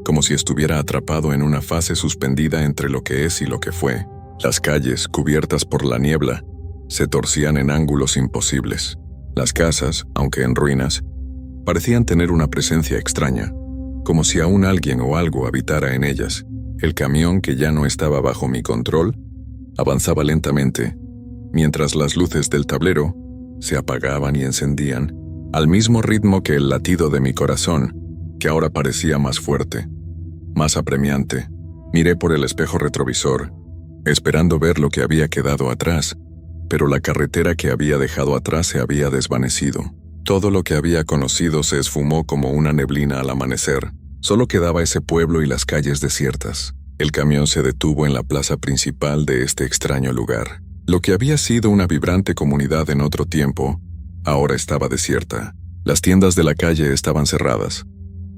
Speaker 1: como si estuviera atrapado en una fase suspendida entre lo que es y lo que fue. Las calles, cubiertas por la niebla, se torcían en ángulos imposibles. Las casas, aunque en ruinas, parecían tener una presencia extraña, como si aún alguien o algo habitara en ellas. El camión, que ya no estaba bajo mi control, avanzaba lentamente, mientras las luces del tablero se apagaban y encendían, al mismo ritmo que el latido de mi corazón, que ahora parecía más fuerte, más apremiante. Miré por el espejo retrovisor, esperando ver lo que había quedado atrás, pero la carretera que había dejado atrás se había desvanecido. Todo lo que había conocido se esfumó como una neblina al amanecer. Solo quedaba ese pueblo y las calles desiertas. El camión se detuvo en la plaza principal de este extraño lugar. Lo que había sido una vibrante comunidad en otro tiempo, ahora estaba desierta. Las tiendas de la calle estaban cerradas,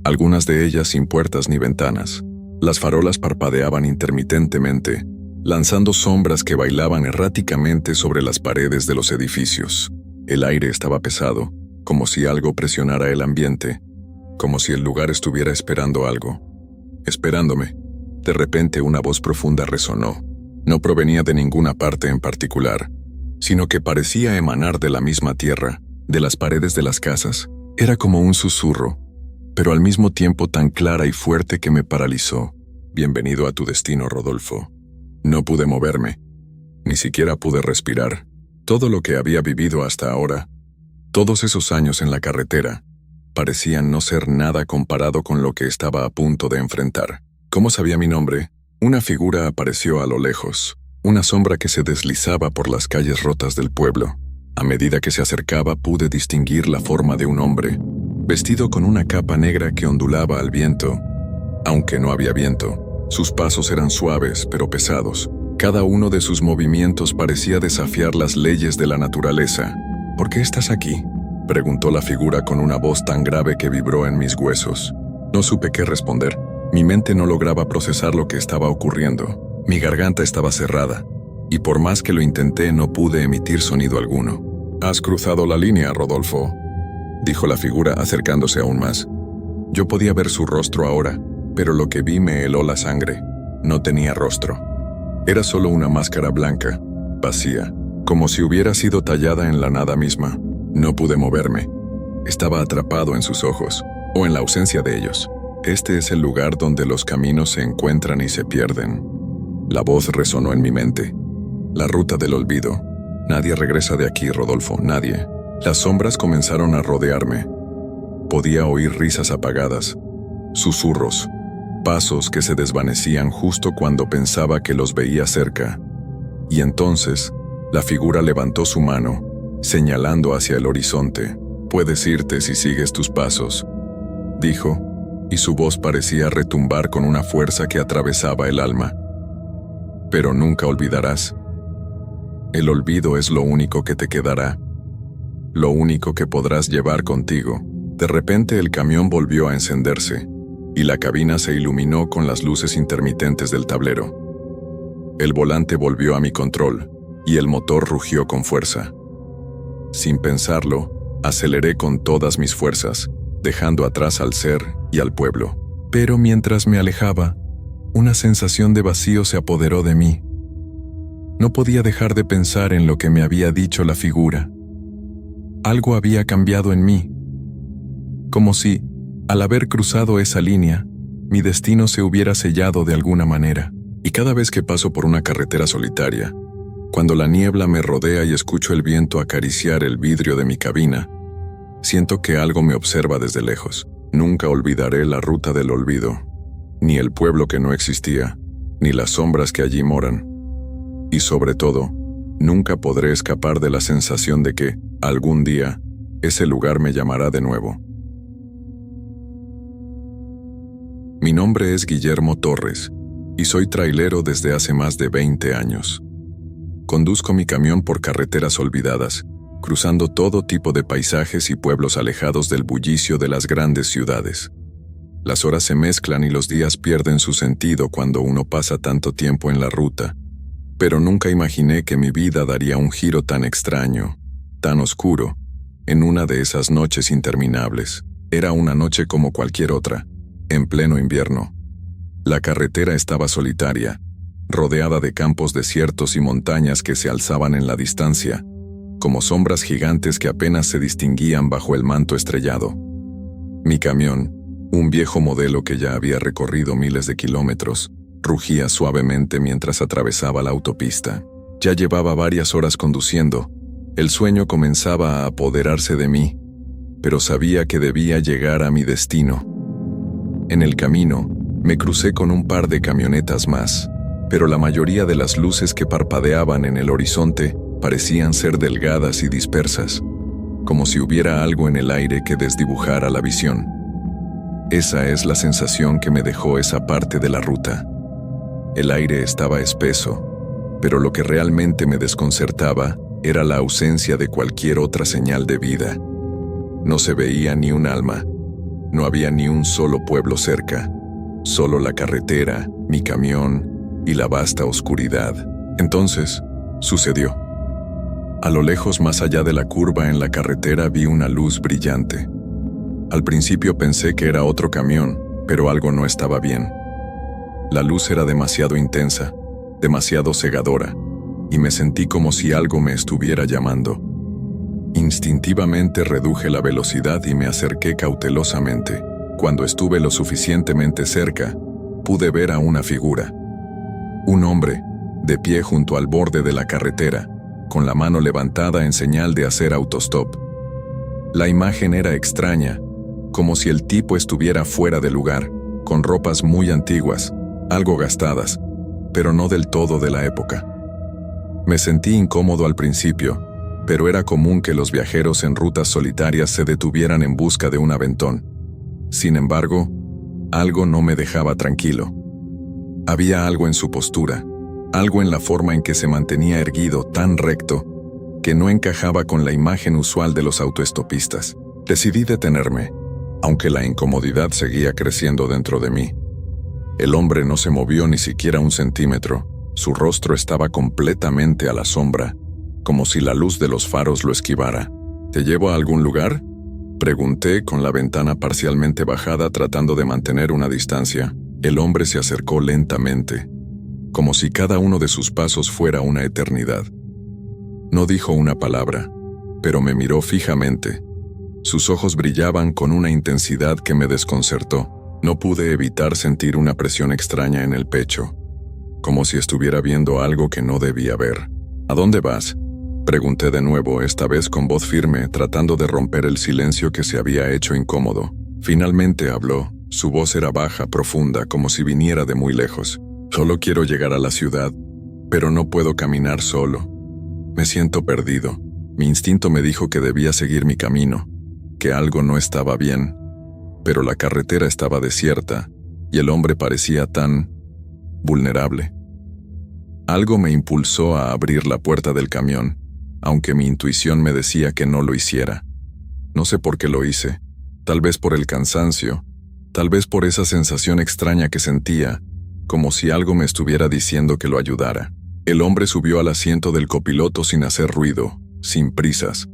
Speaker 1: algunas de ellas sin puertas ni ventanas. Las farolas parpadeaban intermitentemente, lanzando sombras que bailaban erráticamente sobre las paredes de los edificios. El aire estaba pesado, como si algo presionara el ambiente, como si el lugar estuviera esperando algo. Esperándome. De repente una voz profunda resonó. No provenía de ninguna parte en particular, sino que parecía emanar de la misma tierra, de las paredes de las casas. Era como un susurro, pero al mismo tiempo tan clara y fuerte que me paralizó. Bienvenido a tu destino, Rodolfo. No pude moverme, ni siquiera pude respirar. Todo lo que había vivido hasta ahora, todos esos años en la carretera, parecían no ser nada comparado con lo que estaba a punto de enfrentar. ¿Cómo sabía mi nombre? Una figura apareció a lo lejos, una sombra que se deslizaba por las calles rotas del pueblo. A medida que se acercaba pude distinguir la forma de un hombre, vestido con una capa negra que ondulaba al viento. Aunque no había viento, sus pasos eran suaves pero pesados. Cada uno de sus movimientos parecía desafiar las leyes de la naturaleza. ¿Por qué estás aquí?, preguntó la figura con una voz tan grave que vibró en mis huesos. No supe qué responder. Mi mente no lograba procesar lo que estaba ocurriendo. Mi garganta estaba cerrada, y por más que lo intenté no pude emitir sonido alguno. «Has cruzado la línea, Rodolfo», dijo la figura acercándose aún más. Yo podía ver su rostro ahora, pero lo que vi me heló la sangre. No tenía rostro. Era solo una máscara blanca, vacía, como si hubiera sido tallada en la nada misma. No pude moverme. Estaba atrapado en sus ojos, o en la ausencia de ellos. Este es el lugar donde los caminos se encuentran y se pierden. La voz resonó en mi mente. La ruta del olvido. Nadie regresa de aquí, Rodolfo, nadie. Las sombras comenzaron a rodearme. Podía oír risas apagadas, susurros, pasos que se desvanecían justo cuando pensaba que los veía cerca. Y entonces, la figura levantó su mano, señalando hacia el horizonte. «Puedes irte si sigues tus pasos», dijo, y su voz parecía retumbar con una fuerza que atravesaba el alma. «Pero nunca olvidarás. El olvido es lo único que te quedará, lo único que podrás llevar contigo». De repente el camión volvió a encenderse, y la cabina se iluminó con las luces intermitentes del tablero. El volante volvió a mi control, y el motor rugió con fuerza. Sin pensarlo, aceleré con todas mis fuerzas, dejando atrás al ser y al pueblo. Pero mientras me alejaba, una sensación de vacío se apoderó de mí. No podía dejar de pensar en lo que me había dicho la figura. Algo había cambiado en mí, como si, al haber cruzado esa línea, mi destino se hubiera sellado de alguna manera. Y cada vez que paso por una carretera solitaria, cuando la niebla me rodea y escucho el viento acariciar el vidrio de mi cabina, siento que algo me observa desde lejos. Nunca olvidaré la ruta del olvido, ni el pueblo que no existía, ni las sombras que allí moran. Y sobre todo, nunca podré escapar de la sensación de que, algún día, ese lugar me llamará de nuevo. Mi nombre es Guillermo Torres, y soy trailero desde hace más de 20 años. Conduzco mi camión por carreteras olvidadas, cruzando todo tipo de paisajes y pueblos alejados del bullicio de las grandes ciudades. Las horas se mezclan y los días pierden su sentido cuando uno pasa tanto tiempo en la ruta, pero nunca imaginé que mi vida daría un giro tan extraño, tan oscuro, en una de esas noches interminables. Era una noche como cualquier otra, en pleno invierno. La carretera estaba solitaria, rodeada de campos desiertos y montañas que se alzaban en la distancia, como sombras gigantes que apenas se distinguían bajo el manto estrellado. Mi camión, un viejo modelo que ya había recorrido miles de kilómetros, rugía suavemente mientras atravesaba la autopista. Ya llevaba varias horas conduciendo. El sueño comenzaba a apoderarse de mí, pero sabía que debía llegar a mi destino. En el camino, me crucé con un par de camionetas más, pero la mayoría de las luces que parpadeaban en el horizonte parecían ser delgadas y dispersas, como si hubiera algo en el aire que desdibujara la visión. Esa es la sensación que me dejó esa parte de la ruta. El aire estaba espeso, pero lo que realmente me desconcertaba era la ausencia de cualquier otra señal de vida. No se veía ni un alma, no había ni un solo pueblo cerca, solo la carretera, mi camión y la vasta oscuridad. Entonces, sucedió. A lo lejos, más allá de la curva en la carretera, vi una luz brillante. Al principio pensé que era otro camión, pero algo no estaba bien. La luz era demasiado intensa, demasiado cegadora, y me sentí como si algo me estuviera llamando. Instintivamente reduje la velocidad y me acerqué cautelosamente. Cuando estuve lo suficientemente cerca, pude ver a una figura. Un hombre, de pie junto al borde de la carretera, con la mano levantada en señal de hacer autostop. La imagen era extraña, como si el tipo estuviera fuera de lugar, con ropas muy antiguas, algo gastadas, pero no del todo de la época. Me sentí incómodo al principio, pero era común que los viajeros en rutas solitarias se detuvieran en busca de un aventón. Sin embargo, algo no me dejaba tranquilo. Había algo en su postura, algo en la forma en que se mantenía erguido tan recto, que no encajaba con la imagen usual de los autoestopistas. Decidí detenerme, aunque la incomodidad seguía creciendo dentro de mí. El hombre no se movió ni siquiera un centímetro. Su rostro estaba completamente a la sombra, como si la luz de los faros lo esquivara. ¿Te llevo a algún lugar?, pregunté con la ventana parcialmente bajada, tratando de mantener una distancia. El hombre se acercó lentamente, como si cada uno de sus pasos fuera una eternidad. No dijo una palabra, pero me miró fijamente. Sus ojos brillaban con una intensidad que me desconcertó. No pude evitar sentir una presión extraña en el pecho, como si estuviera viendo algo que no debía ver. ¿A dónde vas?, pregunté de nuevo, esta vez con voz firme, tratando de romper el silencio que se había hecho incómodo. Finalmente habló. Su voz era baja, profunda, como si viniera de muy lejos. Solo quiero llegar a la ciudad, pero no puedo caminar solo. Me siento perdido. Mi instinto me dijo que debía seguir mi camino, que algo no estaba bien. Pero la carretera estaba desierta, y el hombre parecía tan vulnerable. Algo me impulsó a abrir la puerta del camión, aunque mi intuición me decía que no lo hiciera. No sé por qué lo hice, tal vez por el cansancio, tal vez por esa sensación extraña que sentía, como si algo me estuviera diciendo que lo ayudara. El hombre subió al asiento del copiloto sin hacer ruido, sin prisas.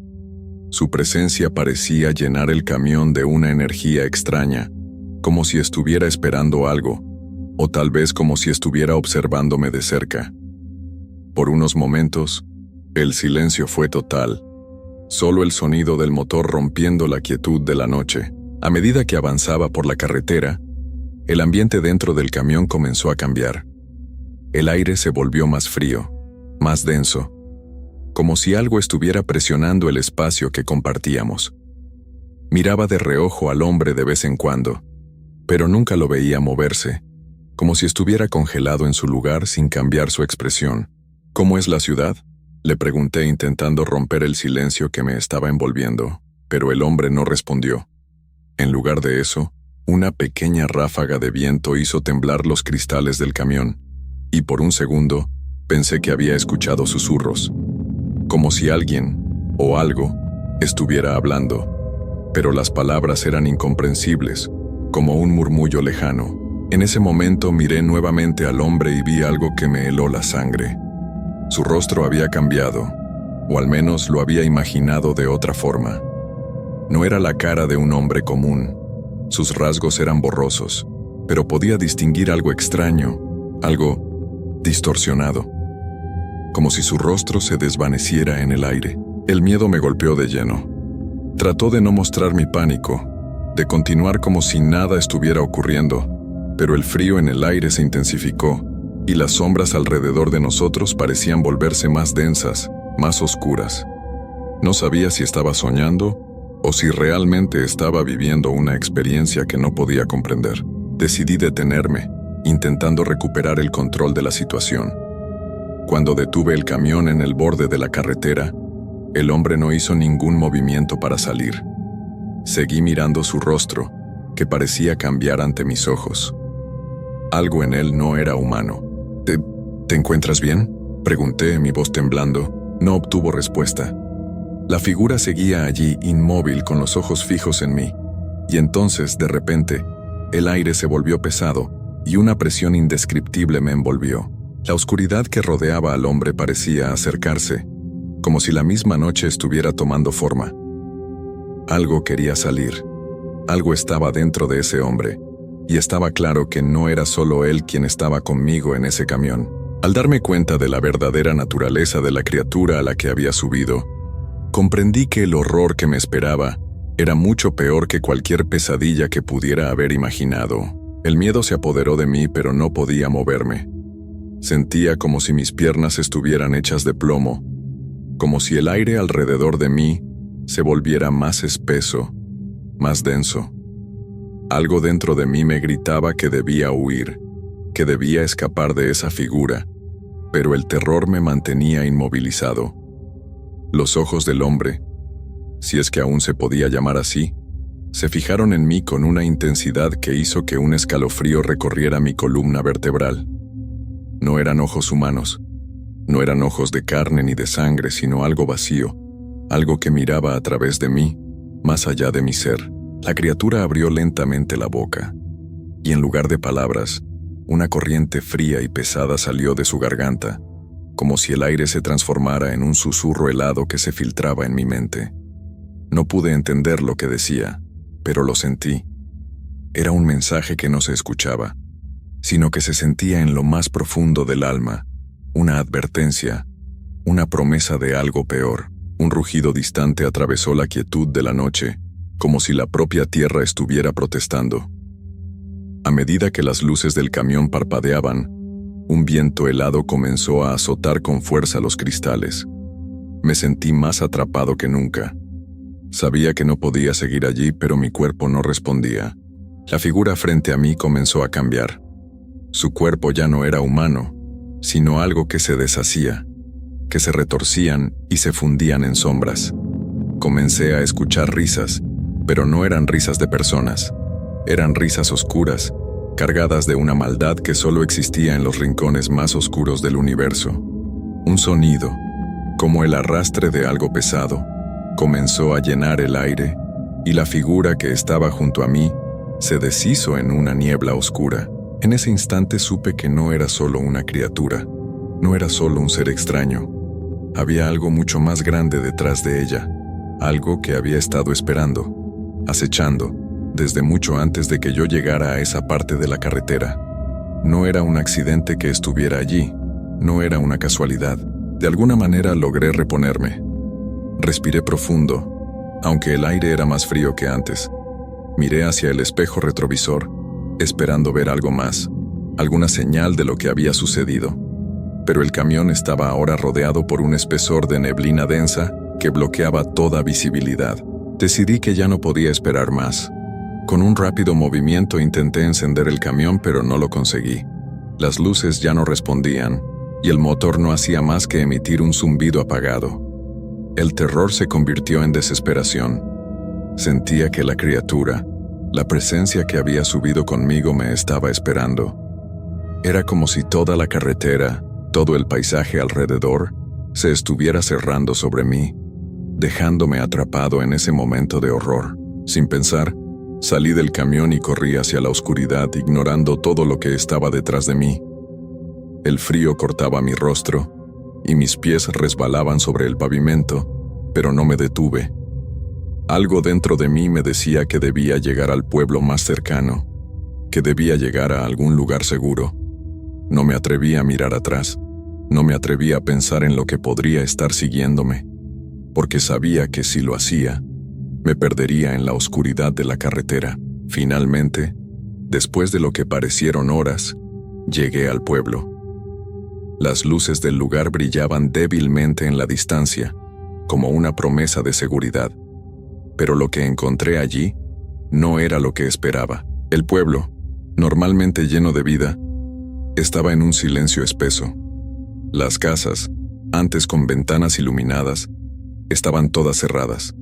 Speaker 1: Su presencia parecía llenar el camión de una energía extraña, como si estuviera esperando algo, o tal vez como si estuviera observándome de cerca. Por unos momentos, el silencio fue total, solo el sonido del motor rompiendo la quietud de la noche. A medida que avanzaba por la carretera, el ambiente dentro del camión comenzó a cambiar. El aire se volvió más frío, más denso, como si algo estuviera presionando el espacio que compartíamos. Miraba de reojo al hombre de vez en cuando, pero nunca lo veía moverse, como si estuviera congelado en su lugar sin cambiar su expresión. ¿Cómo es la ciudad?, le pregunté intentando romper el silencio que me estaba envolviendo, pero el hombre no respondió. En lugar de eso, una pequeña ráfaga de viento hizo temblar los cristales del camión, y por un segundo pensé que había escuchado susurros, como si alguien, o algo, estuviera hablando, pero las palabras eran incomprensibles, como un murmullo lejano. En ese momento miré nuevamente al hombre y vi algo que me heló la sangre. Su rostro había cambiado, o al menos lo había imaginado de otra forma. No era la cara de un hombre común. Sus rasgos eran borrosos, pero podía distinguir algo extraño, algo distorsionado, como si su rostro se desvaneciera en el aire. El miedo me golpeó de lleno. Trató de no mostrar mi pánico, de continuar como si nada estuviera ocurriendo, pero el frío en el aire se intensificó, y las sombras alrededor de nosotros parecían volverse más densas, más oscuras. No sabía si estaba soñando o si realmente estaba viviendo una experiencia que no podía comprender. Decidí detenerme, intentando recuperar el control de la situación. Cuando detuve el camión en el borde de la carretera, el hombre no hizo ningún movimiento para salir. Seguí mirando su rostro, que parecía cambiar ante mis ojos. Algo en él no era humano. ¿Te encuentras bien?, pregunté, mi voz temblando. No obtuvo respuesta. La figura seguía allí, inmóvil, con los ojos fijos en mí. Y entonces, de repente, el aire se volvió pesado, y una presión indescriptible me envolvió. La oscuridad que rodeaba al hombre parecía acercarse, como si la misma noche estuviera tomando forma. Algo quería salir. Algo estaba dentro de ese hombre, y estaba claro que no era solo él quien estaba conmigo en ese camión. Al darme cuenta de la verdadera naturaleza de la criatura a la que había subido, comprendí que el horror que me esperaba era mucho peor que cualquier pesadilla que pudiera haber imaginado. El miedo se apoderó de mí, pero no podía moverme. Sentía como si mis piernas estuvieran hechas de plomo, como si el aire alrededor de mí se volviera más espeso, más denso. Algo dentro de mí me gritaba que debía huir, que debía escapar de esa figura, pero el terror me mantenía inmovilizado. Los ojos del hombre, si es que aún se podía llamar así, se fijaron en mí con una intensidad que hizo que un escalofrío recorriera mi columna vertebral. No eran ojos humanos, no eran ojos de carne ni de sangre, sino algo vacío, algo que miraba a través de mí, más allá de mi ser. La criatura abrió lentamente la boca, y en lugar de palabras, una corriente fría y pesada salió de su garganta, como si el aire se transformara en un susurro helado que se filtraba en mi mente. No pude entender lo que decía, pero lo sentí. Era un mensaje que no se escuchaba, sino que se sentía en lo más profundo del alma, una advertencia, una promesa de algo peor. Un rugido distante atravesó la quietud de la noche, como si la propia tierra estuviera protestando. A medida que las luces del camión parpadeaban, un viento helado comenzó a azotar con fuerza los cristales. Me sentí más atrapado que nunca. Sabía que no podía seguir allí, pero mi cuerpo no respondía. La figura frente a mí comenzó a cambiar. Su cuerpo ya no era humano, sino algo que se deshacía, que se retorcían y se fundían en sombras. Comencé a escuchar risas, pero no eran risas de personas. Eran risas oscuras, cargadas de una maldad que solo existía en los rincones más oscuros del universo. Un sonido, como el arrastre de algo pesado, comenzó a llenar el aire, y la figura que estaba junto a mí se deshizo en una niebla oscura. En ese instante supe que no era solo una criatura, no era solo un ser extraño. Había algo mucho más grande detrás de ella, algo que había estado esperando, acechando, desde mucho antes de que yo llegara a esa parte de la carretera. No era un accidente que estuviera allí, no era una casualidad. De alguna manera logré reponerme. Respiré profundo, aunque el aire era más frío que antes. Miré hacia el espejo retrovisor, esperando ver algo más, alguna señal de lo que había sucedido. Pero el camión estaba ahora rodeado por un espesor de neblina densa que bloqueaba toda visibilidad. Decidí que ya no podía esperar más. Con un rápido movimiento intenté encender el camión, pero no lo conseguí. Las luces ya no respondían, y el motor no hacía más que emitir un zumbido apagado. El terror se convirtió en desesperación. Sentía que la criatura, la presencia que había subido conmigo, me estaba esperando. Era como si toda la carretera, todo el paisaje alrededor, se estuviera cerrando sobre mí, dejándome atrapado en ese momento de horror. Sin pensar, salí del camión y corrí hacia la oscuridad, ignorando todo lo que estaba detrás de mí. El frío cortaba mi rostro y mis pies resbalaban sobre el pavimento, pero no me detuve. Algo dentro de mí me decía que debía llegar al pueblo más cercano, que debía llegar a algún lugar seguro. No me atreví a mirar atrás, no me atreví a pensar en lo que podría estar siguiéndome, porque sabía que si lo hacía, me perdería en la oscuridad de la carretera. Finalmente, después de lo que parecieron horas, llegué al pueblo. Las luces del lugar brillaban débilmente en la distancia, como una promesa de seguridad. Pero lo que encontré allí no era lo que esperaba. El pueblo, normalmente lleno de vida, estaba en un silencio espeso. Las casas, antes con ventanas iluminadas, estaban todas cerradas.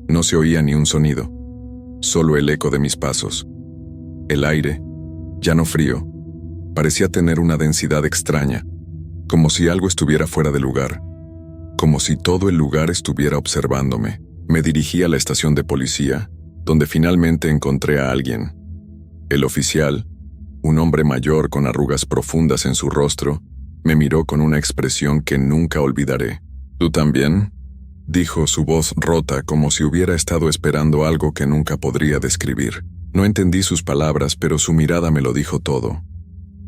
Speaker 1: No se oía ni un sonido, solo el eco de mis pasos. El aire, ya no frío, parecía tener una densidad extraña, como si algo estuviera fuera de lugar, como si todo el lugar estuviera observándome. Me dirigí a la estación de policía, donde finalmente encontré a alguien. El oficial, un hombre mayor con arrugas profundas en su rostro, me miró con una expresión que nunca olvidaré. ¿Tú también?, dijo, su voz rota, como si hubiera estado esperando algo que nunca podría describir. No entendí sus palabras, pero su mirada me lo dijo todo.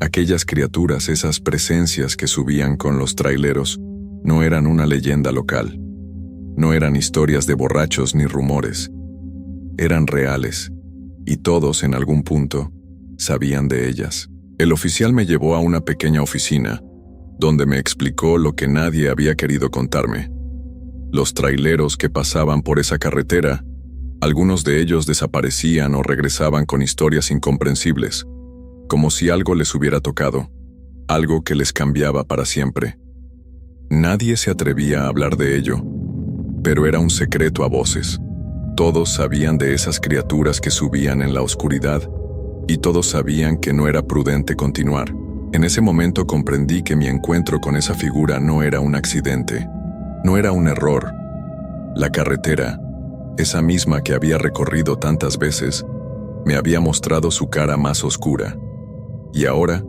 Speaker 1: Aquellas criaturas, esas presencias que subían con los traileros, no eran una leyenda local. No eran historias de borrachos ni rumores. Eran reales, y todos, en algún punto, sabían de ellas. El oficial me llevó a una pequeña oficina, donde me explicó lo que nadie había querido contarme. Los traileros que pasaban por esa carretera, algunos de ellos desaparecían o regresaban con historias incomprensibles, como si algo les hubiera tocado, algo que les cambiaba para siempre. Nadie se atrevía a hablar de ello, pero era un secreto a voces. Todos sabían de esas criaturas que subían en la oscuridad, y todos sabían que no era prudente continuar. En ese momento comprendí que mi encuentro con esa figura no era un accidente, no era un error. La carretera, esa misma que había recorrido tantas veces, me había mostrado su cara más oscura. Y ahora,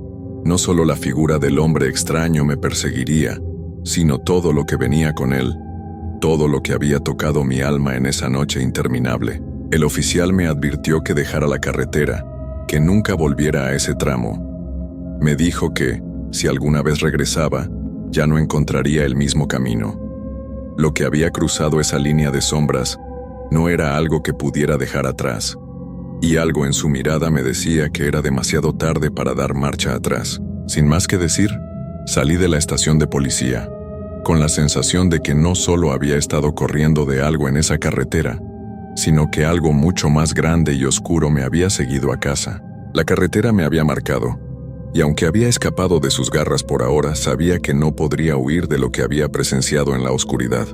Speaker 1: no solo la figura del hombre extraño me perseguiría, sino todo lo que venía con él, todo lo que había tocado mi alma en esa noche interminable. El oficial me advirtió que dejara la carretera, que nunca volviera a ese tramo. Me dijo que, si alguna vez regresaba, ya no encontraría el mismo camino. Lo que había cruzado esa línea de sombras no era algo que pudiera dejar atrás, y algo en su mirada me decía que era demasiado tarde para dar marcha atrás. Sin más que decir, salí de la estación de policía, con la sensación de que no solo había estado corriendo de algo en esa carretera, sino que algo mucho más grande y oscuro me había seguido a casa. La carretera me había marcado, y aunque había escapado de sus garras por ahora, sabía que no podría huir de lo que había presenciado en la oscuridad.